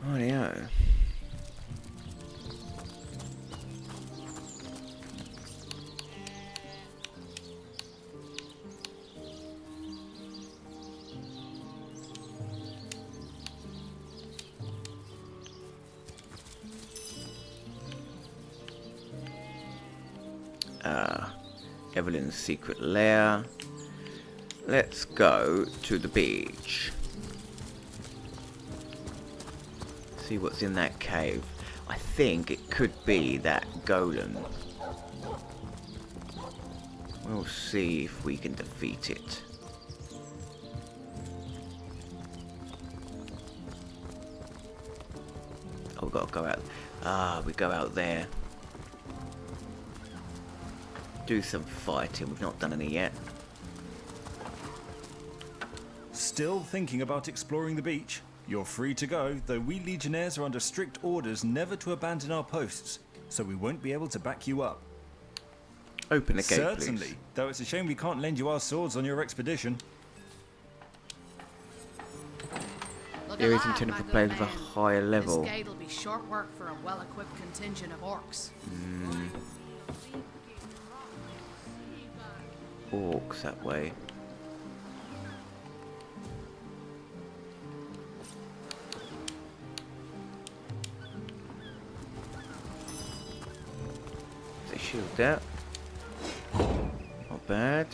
S1: Rightio. Evelyn's secret lair. Let's go to the beach. See what's in that cave. I think it could be that golem. We'll see if we can defeat it. Oh, we've got to go out. Ah, we go out there. Do some fighting. We've not done any yet.
S19: Still thinking about exploring the beach? You're free to go, though we Legionnaires are under strict orders never to abandon our posts, so we won't be able to back you up.
S1: Open the gate,
S19: Certainly,
S1: please.
S19: though it's a shame we can't lend you our swords on your expedition.
S1: There is intended for players with a higher level.
S3: This gate'll be short work for a well-equipped contingent of orcs.
S1: Orcs that way. There's a shield there. Not bad.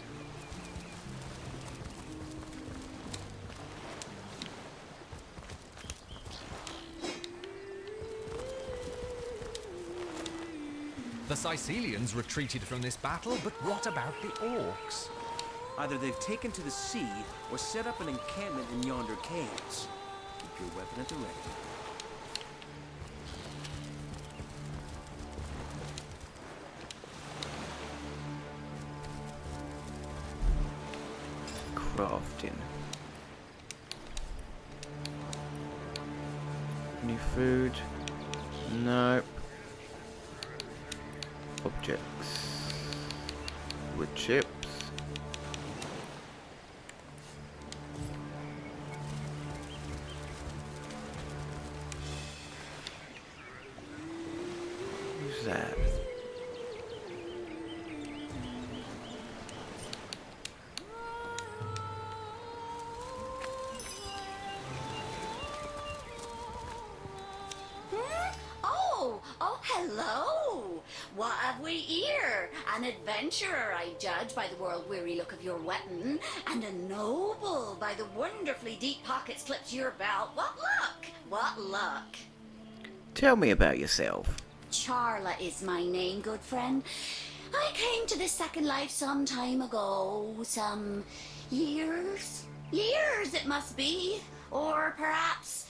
S20: The Sicilians retreated from this battle, but what about the orcs?
S21: Either they've taken to the sea or set up an encampment in yonder caves. Keep your weapon at the ready.
S1: Crafting. Any food? Nope. Objects. Wood chips. Who's that?
S22: Oh, hello! What have we here? An adventurer, I judge, by the world-weary look of your weapon, and a noble by the wonderfully deep pockets clipped to your belt. What luck! What luck!
S1: Tell me about yourself.
S22: Charla is my name, good friend. I came to this second life some time ago. Some years? Years it must be. Or perhaps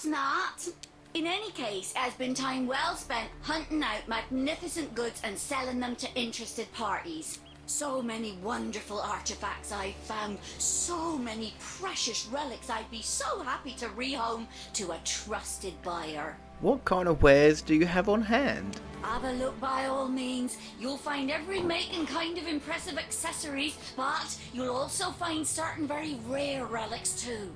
S22: not. In any case, it has been time well spent hunting out magnificent goods and selling them to interested parties. So many wonderful artifacts I've found, so many precious relics I'd be so happy to rehome to a trusted buyer.
S1: What kind of wares do you have on hand?
S22: Have a look by all means. You'll find every make and kind of impressive accessories, but you'll also find certain very rare relics too.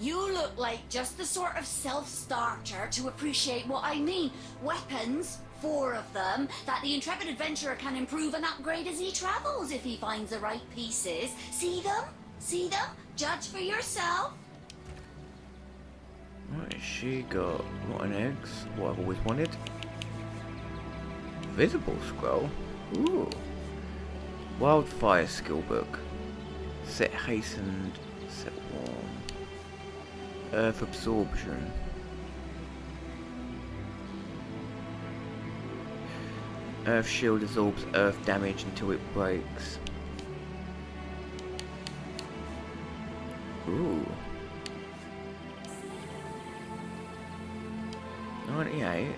S22: You look like just the sort of self-starter to appreciate what I mean. Weapons, 4 of them, that the intrepid adventurer can improve and upgrade as he travels if he finds the right pieces. See them? See them? Judge for yourself.
S1: What has she got? Rotten eggs. What I've always wanted. Visible scroll. Ooh. Wildfire skill book. Set hastened. Set warm. Earth absorption. Earth shield absorbs earth damage until it breaks. Ooh. 98.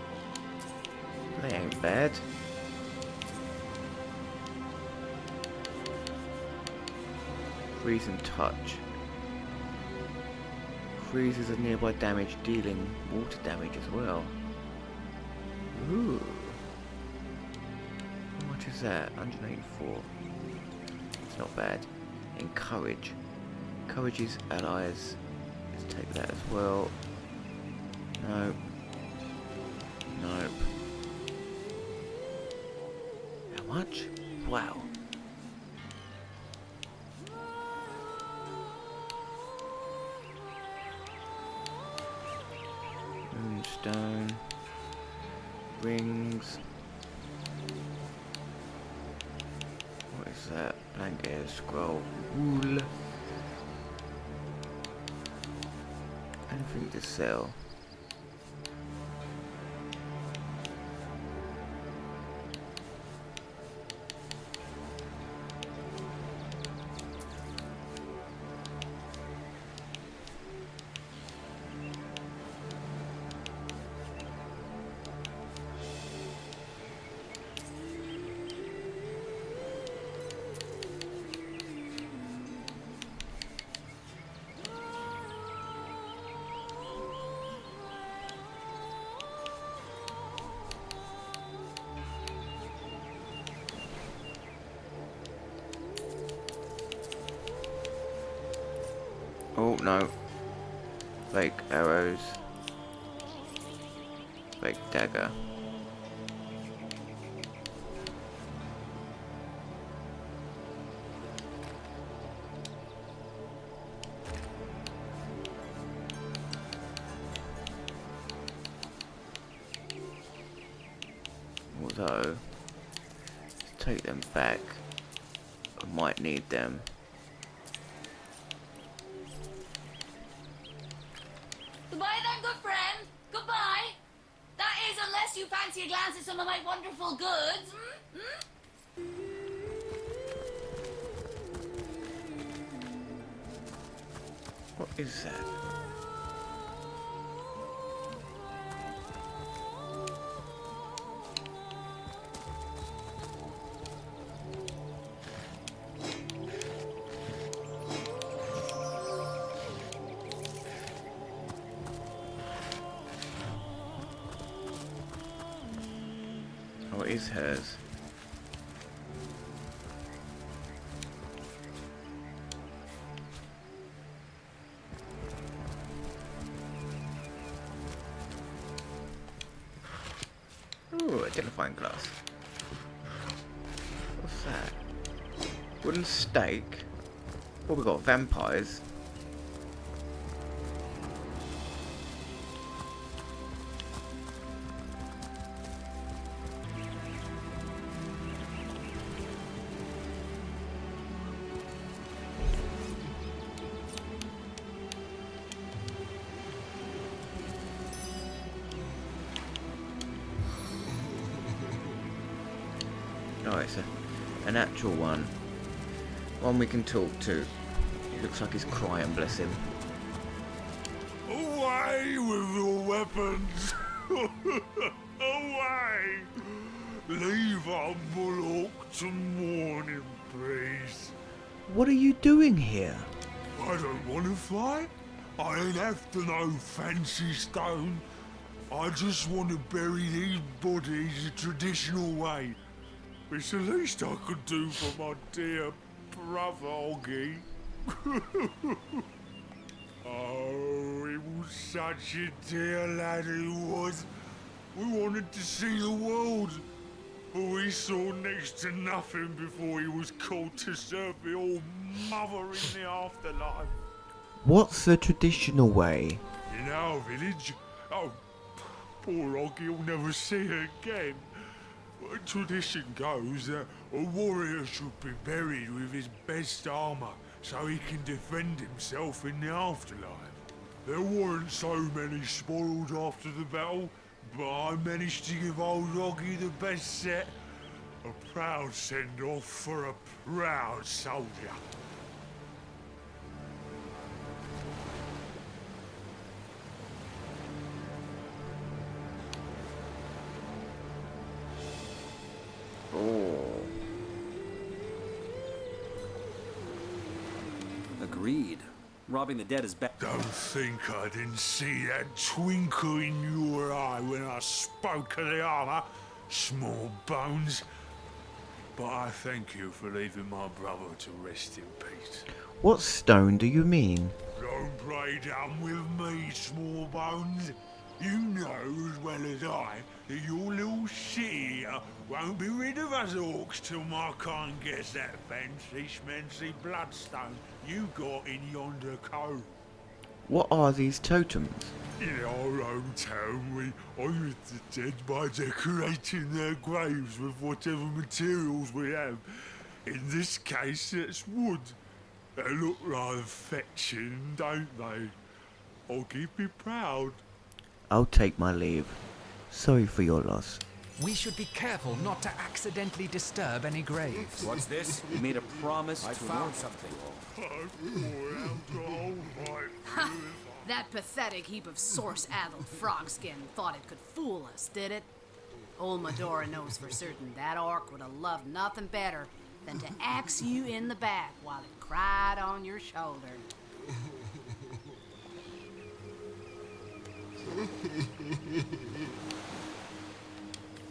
S1: They ain't bad. Freezing touch. Freezes a nearby damage, dealing water damage as well. Ooh. How much is that? 184. It's not bad. Encourage. Encourages allies. Let's take that as well. No. Nope. How much? Wow. Moonstone. Rings. What is that? Blank air scroll. Wool. Anything to sell. Oh no. Fake arrows. Fake dagger. Although, let's take them back. I might need them.
S22: Goodbye then, good friend. Goodbye. That is, unless you fancy a glance at some of my wonderful goods?
S1: What is that? Oh, it is hers. Ooh, identifying glass. What's that? Wooden stake. What we got? Vampires. Oh, it's an actual one. One we can talk to. He looks like he's crying, bless him.
S2: Away with your weapons! Away! Leave our bullock to mourn him, please.
S1: What are you doing here?
S2: I don't want to fight. I ain't after no fancy stone. I just want to bury these bodies the traditional way. It's the least I could do for my dear brother, Oggy. Oh, he was such a dear lad, he was. We wanted to see the world, but we saw next to nothing before he was called to serve the All Mother in the afterlife.
S1: What's the traditional way?
S2: In our village, oh, poor Oggy will never see her again. Tradition goes that a warrior should be buried with his best armor so he can defend himself in the afterlife. There weren't so many spoiled after the battle, but I managed to give old Oggy the best set. A proud send-off for a proud soldier.
S1: Oh.
S21: Agreed. Robbing the dead is bad.
S2: Don't think I didn't see that twinkle in your eye when I spoke of the armor, small bones. But I thank you for leaving my brother to rest in peace.
S1: What stone do you mean?
S2: Don't play dumb with me, small bones. You know as well as I that your little city here won't be rid of us orcs till my kind gets that fancy schmancy bloodstone you got in yonder cove.
S1: What are these totems?
S2: In our own town, we honour the dead by decorating their graves with whatever materials we have. In this case, it's wood. They look rather fetching, don't they? I'll keep you proud.
S1: I'll take my leave. Sorry for your loss.
S20: We should be careful not to accidentally disturb any graves.
S21: What's this? We made a promise
S15: I
S21: to
S15: found something.
S3: That pathetic heap of source-addled frog skin thought it could fool us, did it? Old Medora knows for certain that orc would have loved nothing better than to axe you in the back while it cried on your shoulder.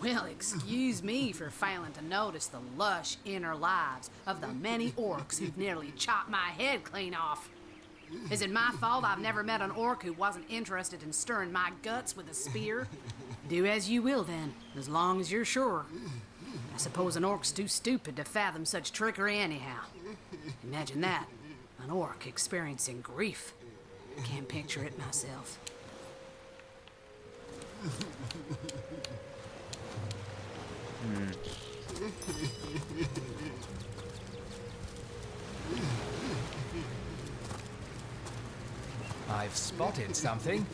S3: Well, excuse me for failing to notice the lush inner lives of the many orcs who've nearly chopped my head clean off. Is it my fault I've never met an orc who wasn't interested in stirring my guts with a spear? Do as you will then, as long as you're sure. I suppose an orc's too stupid to fathom such trickery anyhow. Imagine that, an orc experiencing grief. Can't picture it myself.
S20: I've spotted something.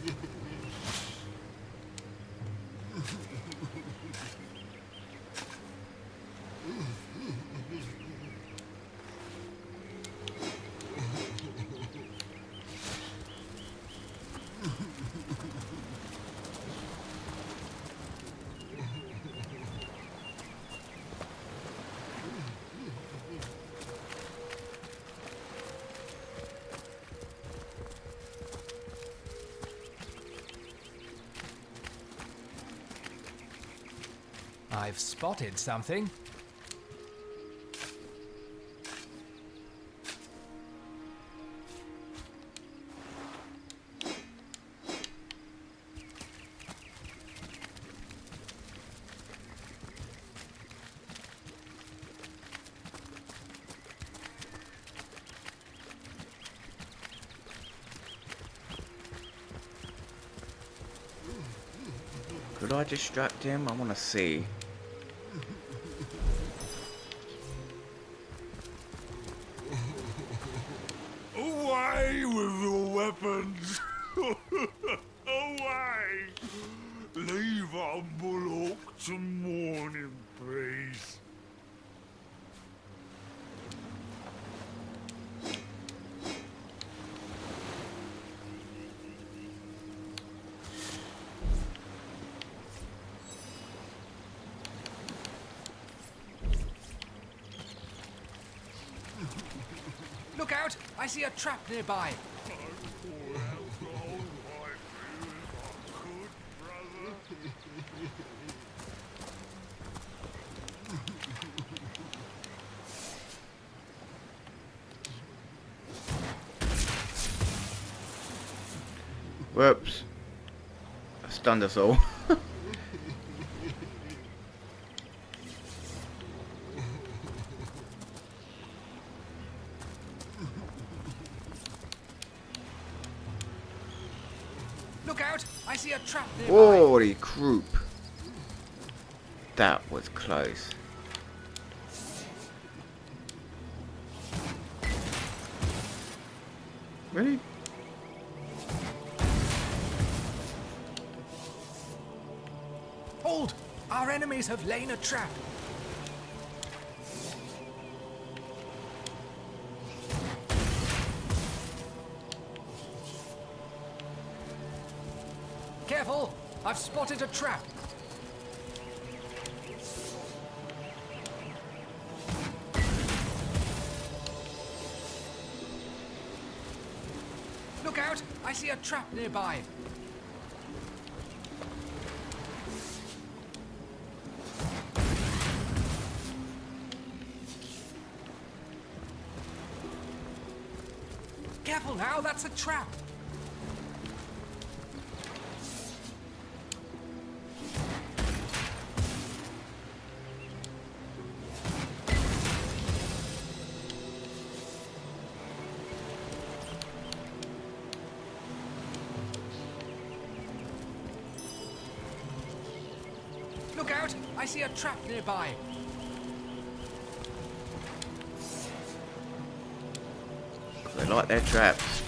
S20: I've spotted something.
S1: Could I distract him? I want to see.
S2: Away with your weapons! Away! Leave humble Hawk to mourn in peace.
S20: Look out! I see a trap nearby.
S1: Whoops. I stunned us all.
S20: Look out! I see a trap nearby.
S1: Holy croup. That was close. Really?
S20: Hold! Our enemies have laid a trap. Careful! I've spotted a trap. Look out! I see a trap nearby. Careful now, that's a trap. Look out! I see a trap nearby.
S1: They like their traps.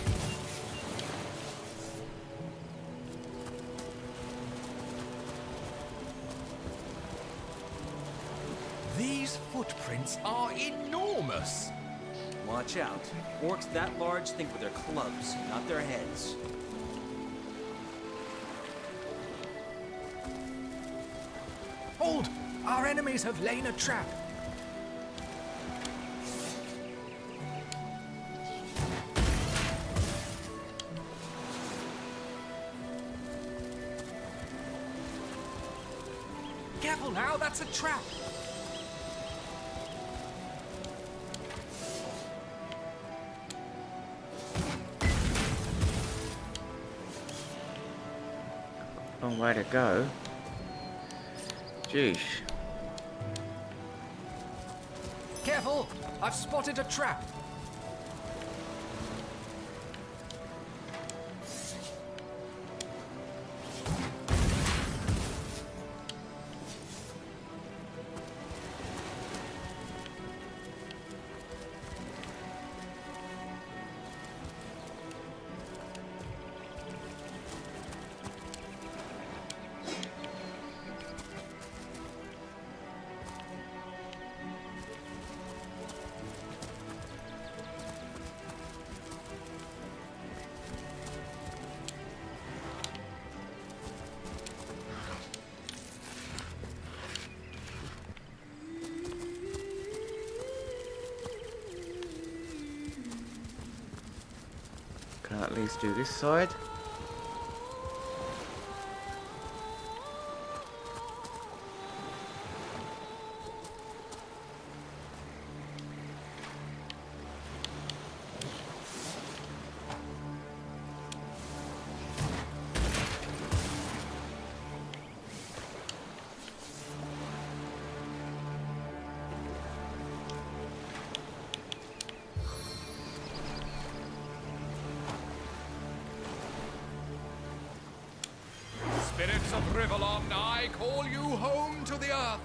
S20: These footprints are enormous.
S21: Watch out. Orcs that large think with their clubs, not their heads.
S20: Hold! Our enemies have laid a trap. Careful now, that's a trap.
S1: Long way to go. Jeez.
S20: Careful! I've spotted a trap.
S1: Can I at least do this side?
S20: depths of Rivellon, I call you home to the earth.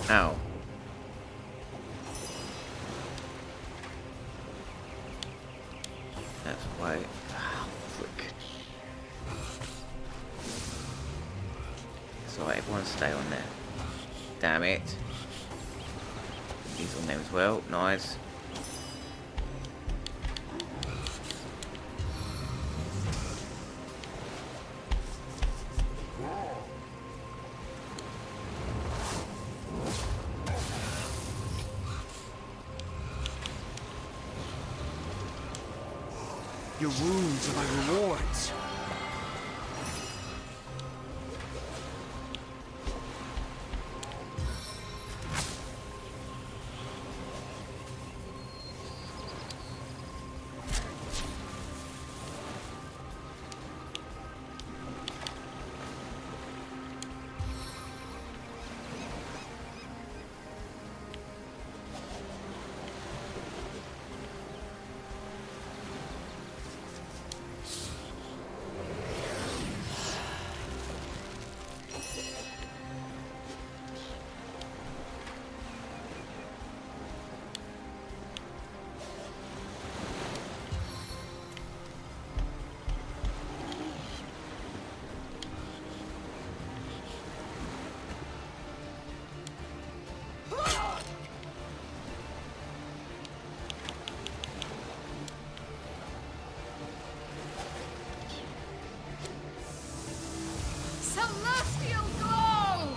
S1: Ow. That's why. Ah, frick. So everyone stay on there. Damn it. These on there as well. Nice.
S11: Your wounds are my rewards.
S3: Celestial glow!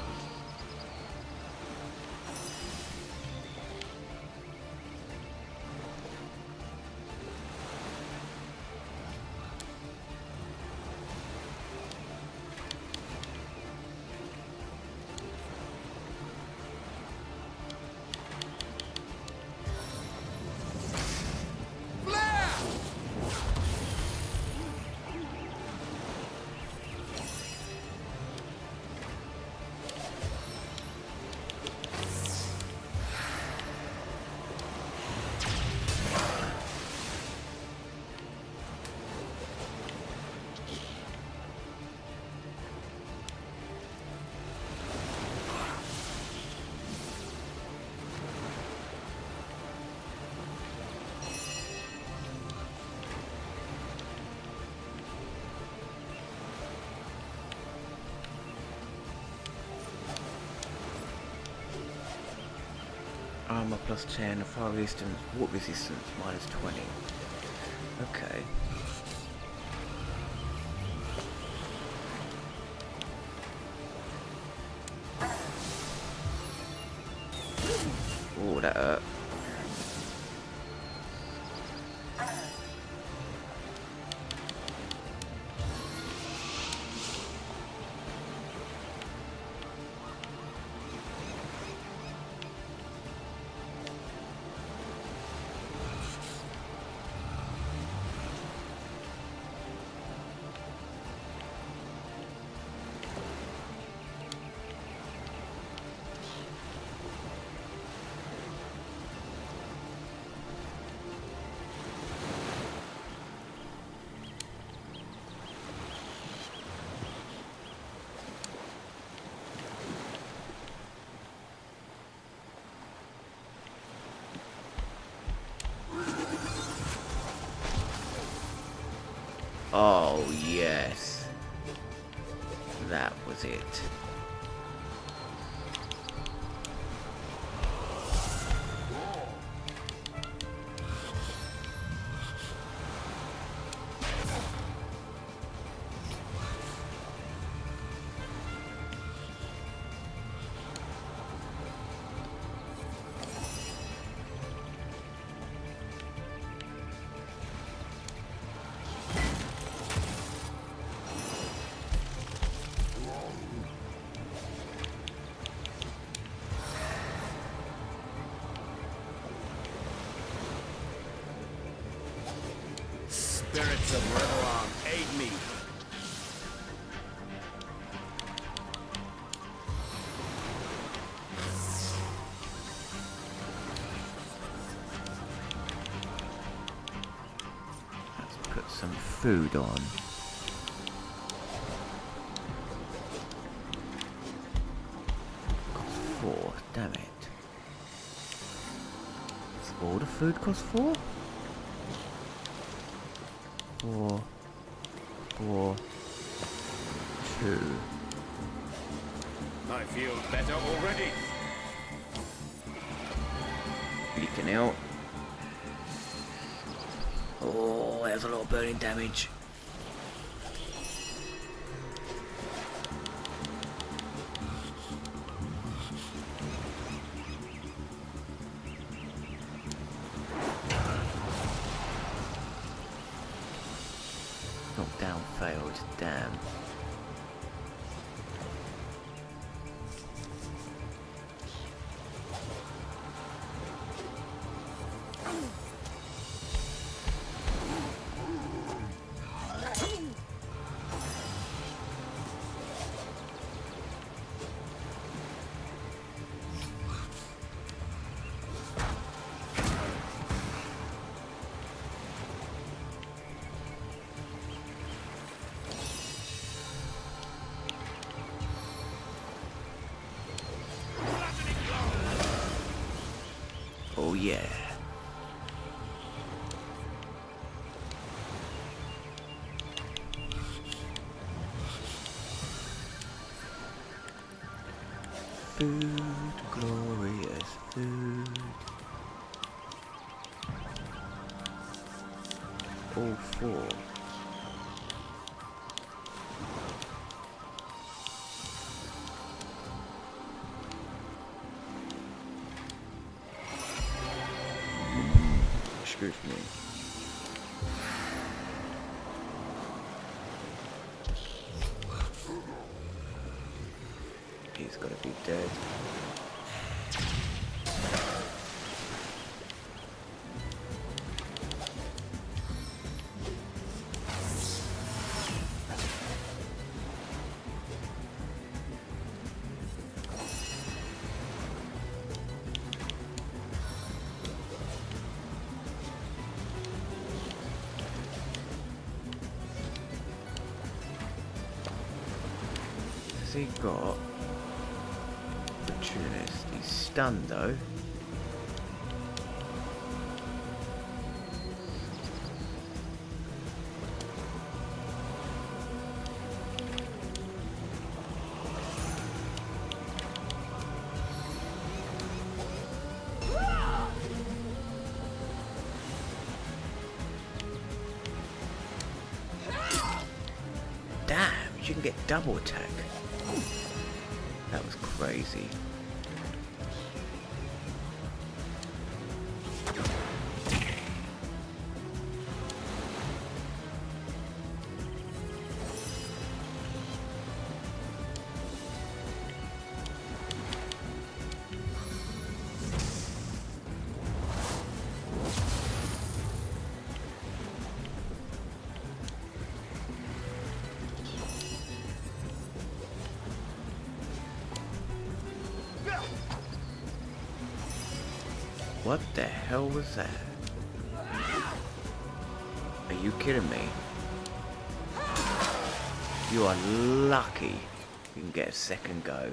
S1: Armor plus 10, fire resistance, water resistance minus 20. Okay. Oh, that hurt. Oh, yes. That was it.
S21: Spirits of Reveillon, aid me.
S1: Let's put some food on. Cost 4, damn it. Does all the food cost 4? 4, 4, 2.
S21: I feel better already.
S1: Leaking out. Oh, there's a lot of burning damage. Knockdown failed, damn. Oh yeah. Food, glorious food. All 4. Excuse me. He's gotta be dead. Has he got opportunist? He's stunned though. Damn, you can get double attack. That was crazy. What the hell was that? Are you kidding me? You are lucky you can get a second go.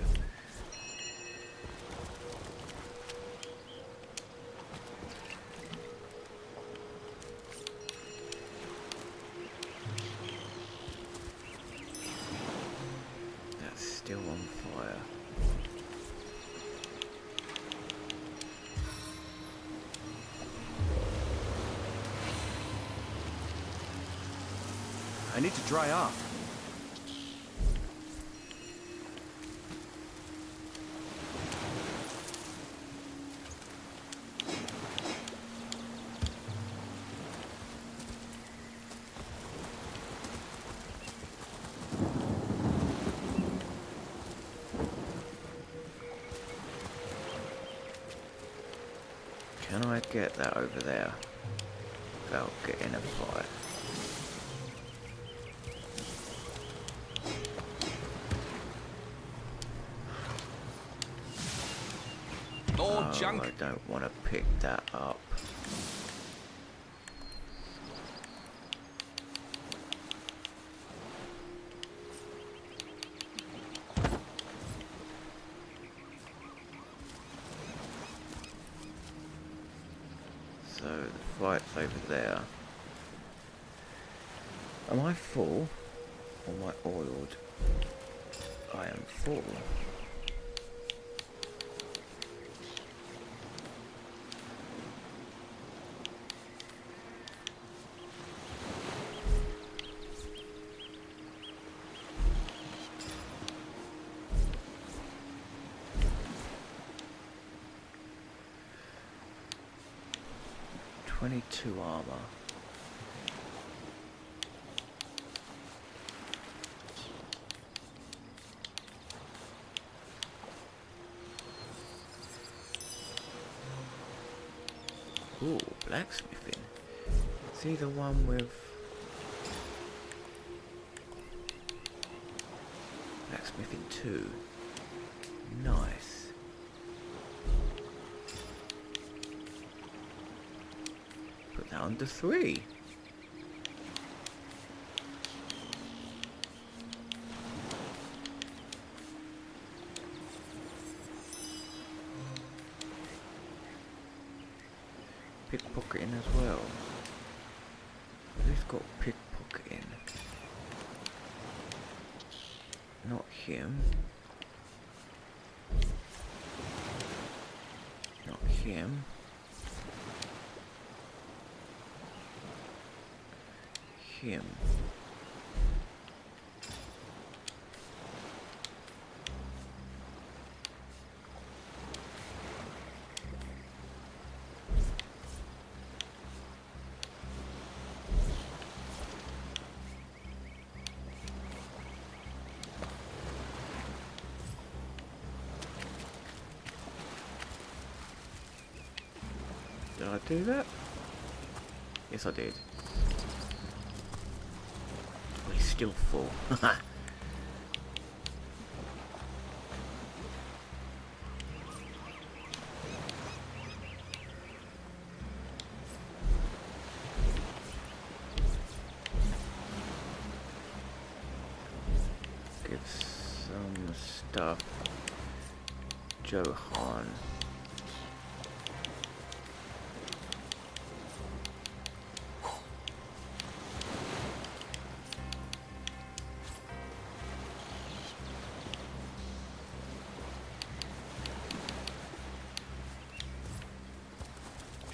S21: I need to dry off.
S1: Can I get that over there without getting a fight?
S20: More junk.
S1: I don't want to pick that up. So the fight's over there. Am I full? Or am I oiled? I am full. .22 armor. Ooh, blacksmithing. See the one with blacksmithing 2. Nice. Put that under 3. Pickpocketing as well. Who's got pickpocketing? Not him. Not him. Him. Did I do that? Yes, I did. Oh, he's still full. Give some stuff. Johan.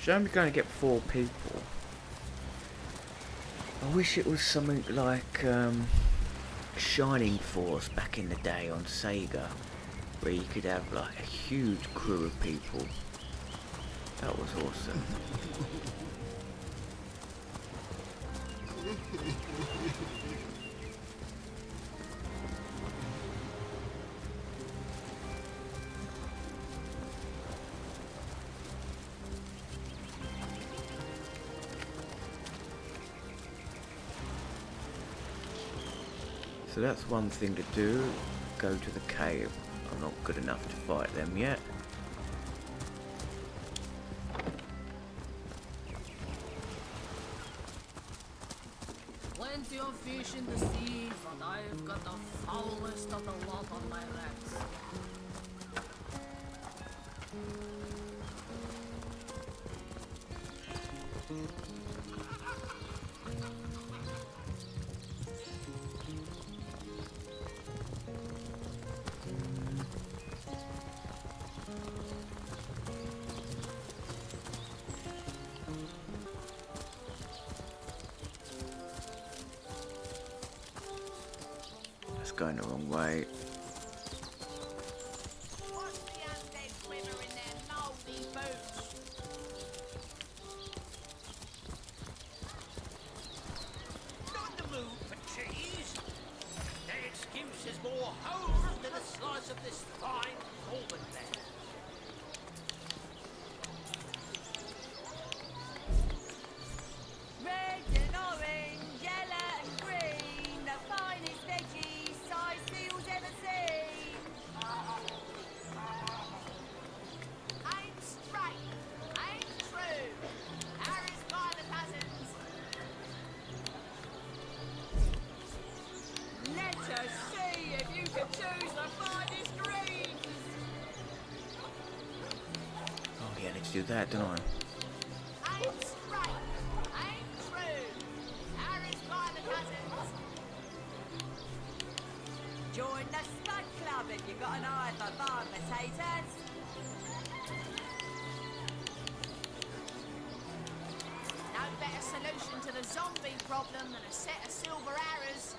S1: So I'm going to get 4 people. I wish it was something like Shining Force back in the day on Sega, where you could have like a huge crew of people. That was awesome. So that's one thing to do, go to the cave. I'm not good enough to fight them yet.
S3: Plenty of fish in the sea, but I've got the foulest of the lot on my hands.
S1: that's going the wrong way.
S4: What's the undead quiver in their mouldy boots? Not in the mood for cheese. Their excuse is more holes than a slice of this fine almond there.
S16: Red and orange, yellow and green, the finest veggies size seals ever seen.
S7: I'm straight. I'm true. Harris by the cousins.
S16: Let us see if you can choose the finest greens.
S1: Oh yeah, let's do that, don't I?
S7: I'm straight. I'm true. Harris by the cousins.
S16: Join the Spud Club if you've got an eye for farm potatoes.
S7: No better solution to the zombie problem than a set of silver arrows.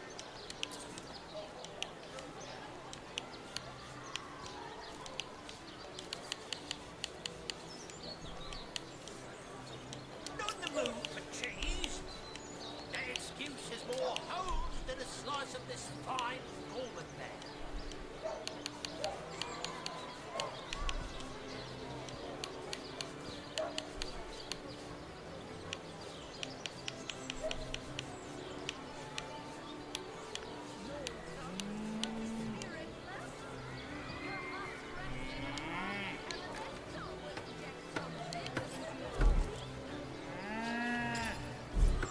S4: Not in the mood for cheese. Their excuse is more holes than a slice of this fine almond there.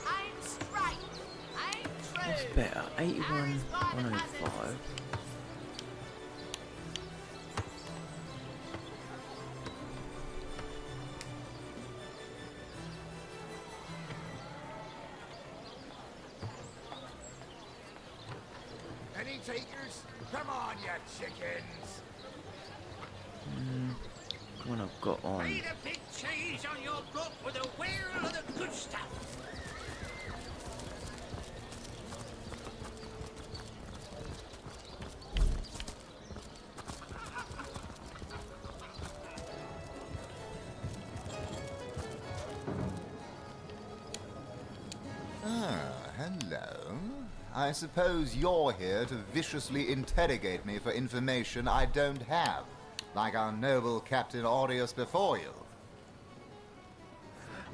S7: I'm straight. I'm
S1: What's
S7: true.
S1: better? 81, 105.
S2: Any takers? Come on, you chickens!
S1: The one I've got on.
S4: Made a big cheese on your book with a wheel of the good stuff.
S8: Ah, hello. I suppose you're here to viciously interrogate me for information I don't have, like our noble Captain Aureus before you.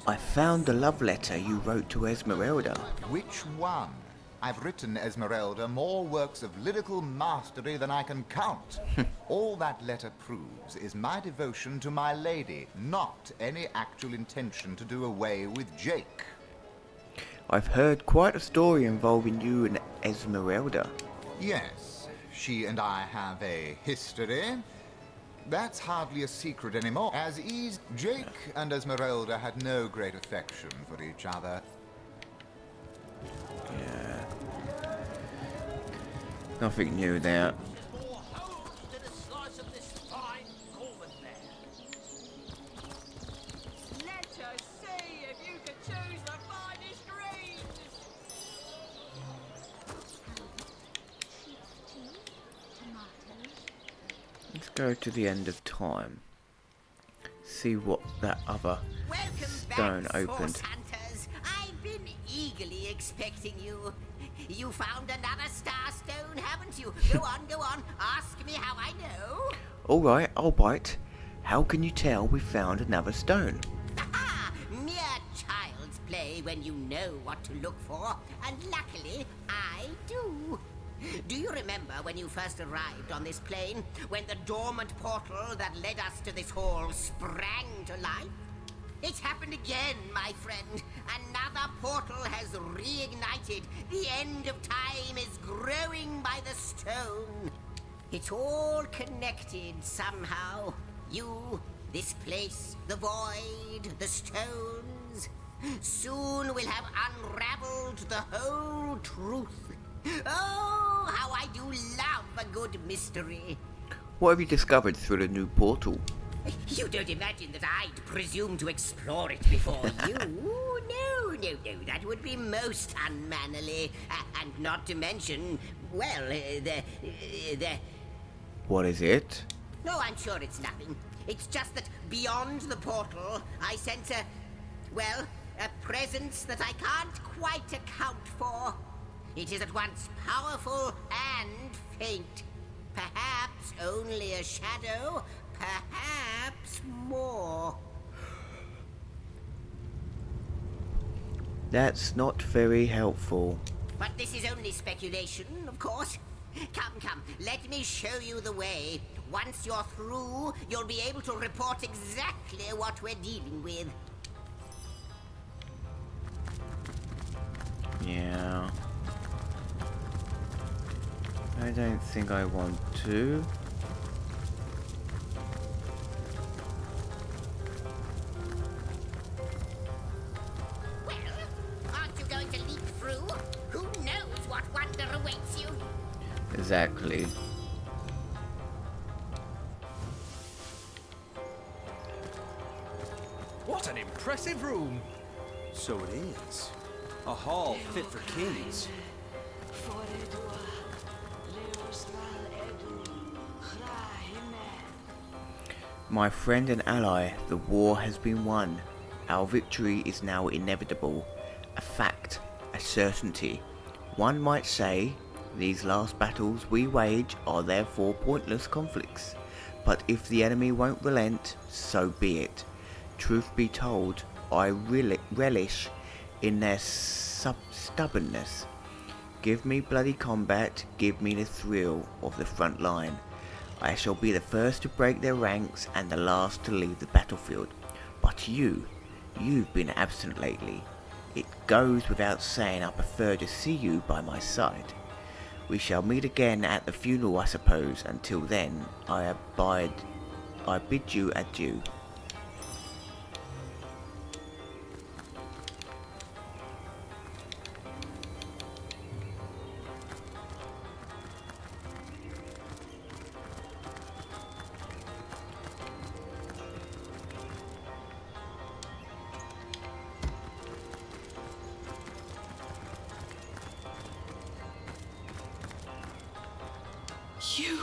S1: I found the love letter you wrote to Esmeralda.
S8: Which one? I've written Esmeralda more works of lyrical mastery than I can count. All that letter proves is my devotion to my lady, not any actual intention to do away with Jake.
S1: I've heard quite a story involving you and Esmeralda.
S8: Yes, she and I have a history. That's hardly a secret anymore, as Jake and Esmeralda had no great affection for each other.
S1: Yeah. Nothing new there.
S4: More holes than a slice of this fine almond there.
S16: Let us see if you can choose the finest greens.
S1: Let's go to the end of time. See what that other stone opened.
S13: Source hunters. I've been eagerly expecting you. You found another starstone, haven't you? Go on. Ask me how I know.
S1: Alright, I'll bite. How can you tell we found another stone?
S13: Ah, mere child's play when you know what to look for, and luckily, I do. Do you remember when you first arrived on this plane, when the dormant portal that led us to this hall sprang to life? It's happened again, my friend. Another portal has reignited. The end of time is growing by the stone. It's all connected somehow. You, this place, the void, the stones. Soon we'll have unraveled the whole truth. Oh, how I do love a good mystery.
S1: What have you discovered through the new portal?
S13: You don't imagine that I'd presume to explore it before you? no, that would be most unmannerly. And not to mention, well, the...
S1: What is it?
S13: No, I'm sure it's nothing. It's just that beyond the portal, I sense well, a presence that I can't quite account for. It is at once powerful and faint. Perhaps only a shadow, perhaps more.
S1: That's not very helpful.
S13: But this is only speculation, of course. Come, let me show you the way. Once you're through, you'll be able to report exactly what we're dealing with.
S1: Yeah. I don't think I want to.
S13: Well, aren't you going to leap through? Who knows what wonder awaits you?
S1: Exactly.
S18: What an impressive room!
S21: So it is. A hall fit for kings.
S1: My friend and ally, the war has been won. Our victory is now inevitable. A fact, a certainty. One might say, these last battles we wage are therefore pointless conflicts. But if the enemy won't relent, so be it. Truth be told, I relish in their stubbornness. Give me bloody combat, give me the thrill of the front line. I shall be the first to break their ranks and the last to leave the battlefield. But you've been absent lately. It goes without saying I prefer to see you by my side. We shall meet again at the funeral, I suppose. Until then, I bid you adieu.
S5: You.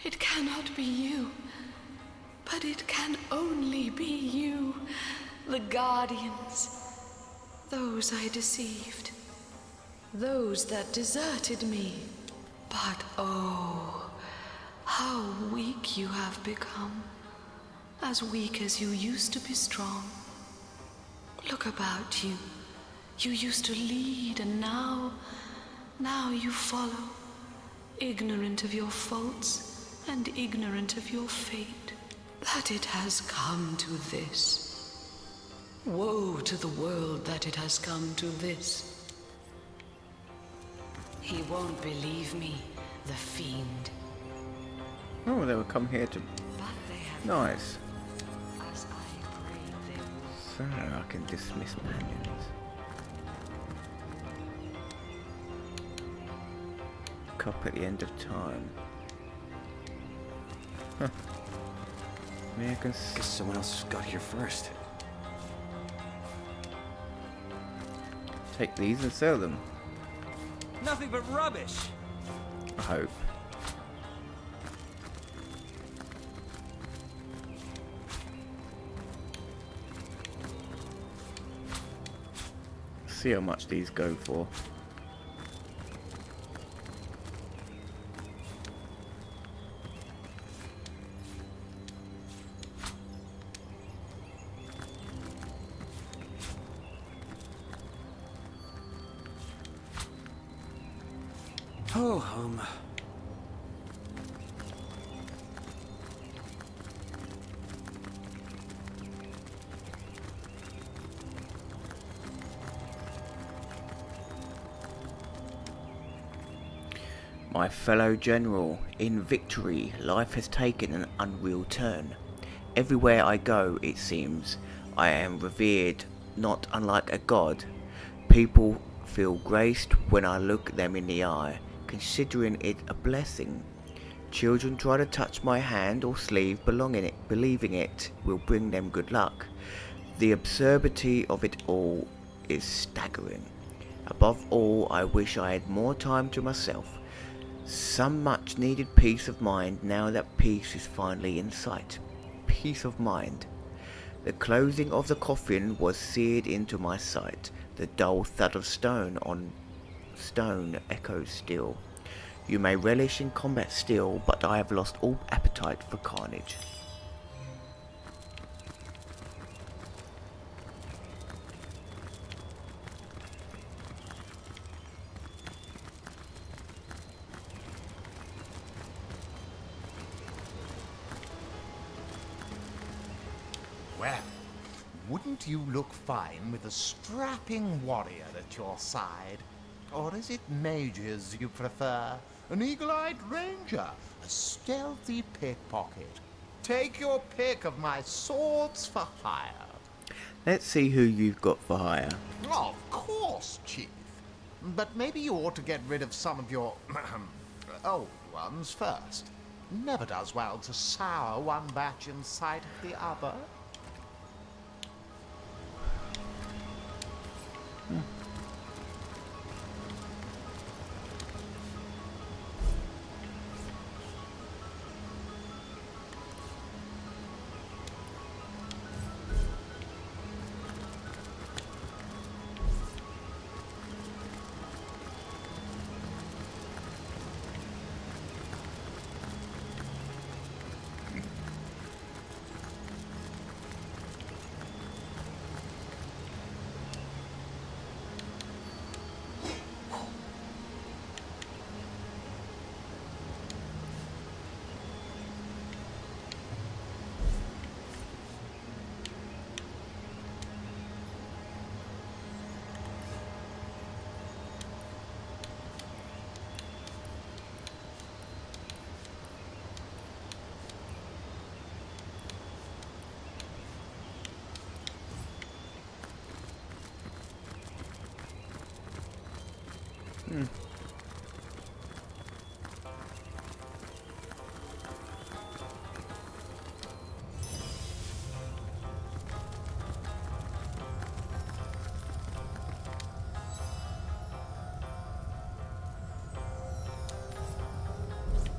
S5: It cannot be you. But it can only be you. The Guardians. Those I deceived. Those that deserted me. But oh, how weak you have become. As weak as you used to be strong. Look about you. You used to lead, and now you follow. Ignorant of your faults and ignorant of your fate, that it has come to this. Woe to the world that it has come to this. He won't believe me, the fiend.
S1: Oh, they will come here to... Nice.
S5: As I pray them.
S1: So I can dismiss minions. Cup at the end of time. Huh. Maybe I can
S21: Guess someone else got here first.
S1: take these and sell them.
S18: Nothing but rubbish!
S1: I hope. See how much these go for.
S21: Oh, home.
S1: My fellow general, in victory, life has taken an unreal turn. Everywhere I go, it seems, I am revered, not unlike a god. People feel graced when I look them in the eye, considering it a blessing. Children try to touch my hand or sleeve, believing it will bring them good luck. The absurdity of it all is staggering. Above all, I wish I had more time to myself. Some much needed peace of mind now that peace is finally in sight. Peace of mind. The closing of the coffin was seared into my sight. The dull thud of stone on stone echoes still. You may relish in combat still, but I have lost all appetite for carnage.
S8: Well, wouldn't you look fine with a strapping warrior at your side? Or is it mages you prefer? An eagle-eyed ranger? A stealthy pickpocket? Take your pick of my swords for hire.
S1: Let's see who you've got for hire.
S8: Of course, Chief. But maybe you ought to get rid of some of your old ones first. Never does well to sour one batch in sight of the other.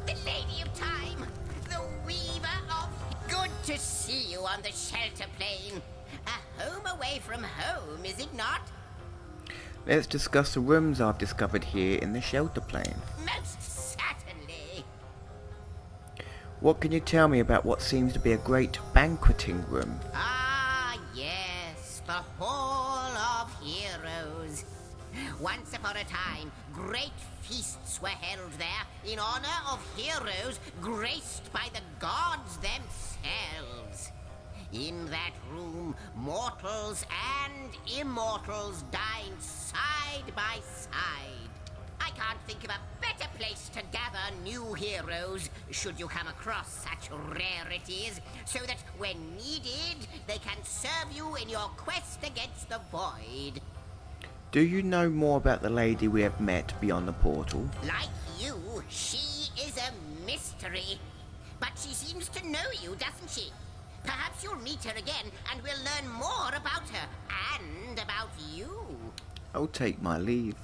S13: The Lady of Time, the Weaver of... Good to see you on the shelter plane. A home away from home, is it not?
S1: Let's discuss the rooms I've discovered here in the shelter plane.
S13: Most certainly.
S1: What can you tell me about what seems to be a great banqueting room?
S13: Ah, yes, the Hall of Heroes. Once upon a time, great feasts were held there in honor of heroes graced by the gods themselves. In that room, mortals and immortals dined side by side. I can't think of a better place to gather new heroes, should you come across such rarities, so that when needed, they can serve you in your quest against the void.
S1: Do you know more about the lady we have met beyond the portal?
S13: Like you, she is a mystery. But she seems to know you, doesn't she? Perhaps you'll meet her again and we'll learn more about her and about you.
S1: I'll take my leave.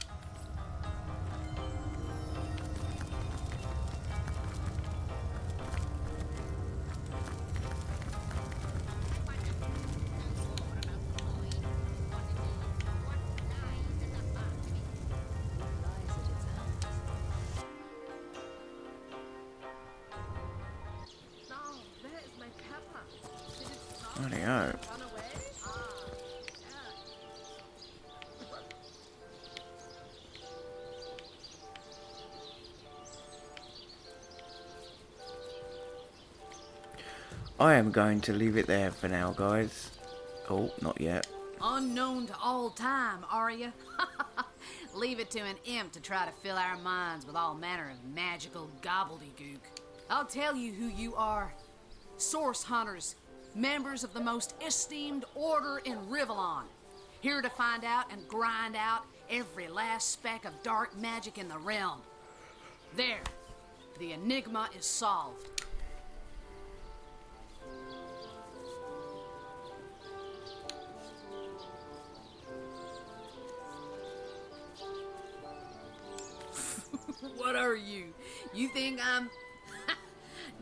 S1: Rightio. I am going to leave it there for now, guys. Oh, not yet.
S3: Unknown to all time, are you? Leave it to an imp to try to fill our minds with all manner of magical gobbledygook. I'll tell you who you are. Source hunters, members of the most esteemed order in Rivellon. Here to find out and grind out every last speck of dark magic in the realm. There, the enigma is solved. What are you? You think I'm...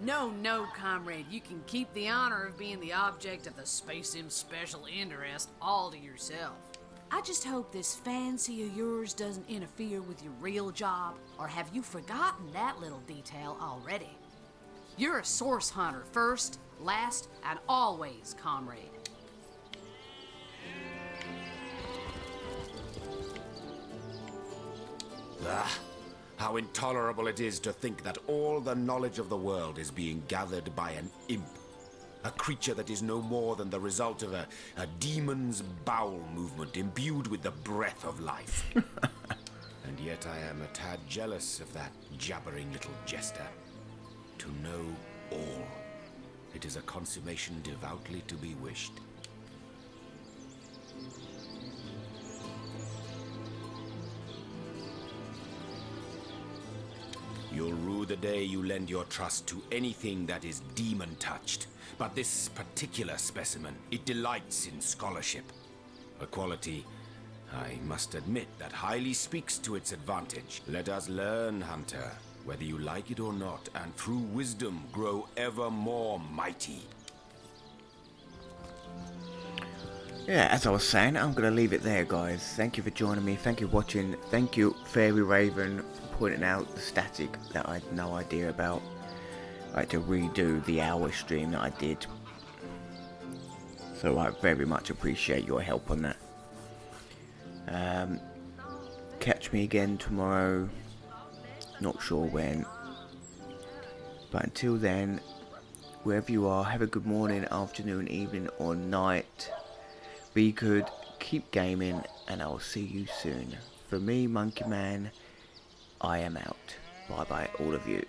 S3: No, no, comrade. You can keep the honor of being the object of the Space Im's special interest all to yourself. I just hope this fancy of yours doesn't interfere with your real job, or have you forgotten that little detail already? You're a source hunter first, last, and always, comrade.
S12: Ah, how intolerable it is to think that all the knowledge of the world is being gathered by an imp. A creature that is no more than the result of a demon's bowel movement imbued with the breath of life. And yet I am a tad jealous of that jabbering little jester. To know all. It is a consummation devoutly to be wished. You'll rue the day you lend your trust to anything that is demon-touched. But this particular specimen, it delights in scholarship. A quality, I must admit, that highly speaks to its advantage. Let us learn, Hunter, whether you like it or not, and through wisdom grow ever more mighty.
S1: Yeah, as I was saying, I'm going to leave it there, guys. Thank you for joining me. Thank you for watching. Thank you, Fairy Raven, for pointing out the static that I had no idea about. I had to redo the hour stream that I did. So I very much appreciate your help on that. Catch me again tomorrow. Not sure when. But until then, wherever you are, have a good morning, afternoon, evening, or night. Be good, keep gaming, and I'll see you soon. For me, Monkey Man, I am out. Bye bye, all of you.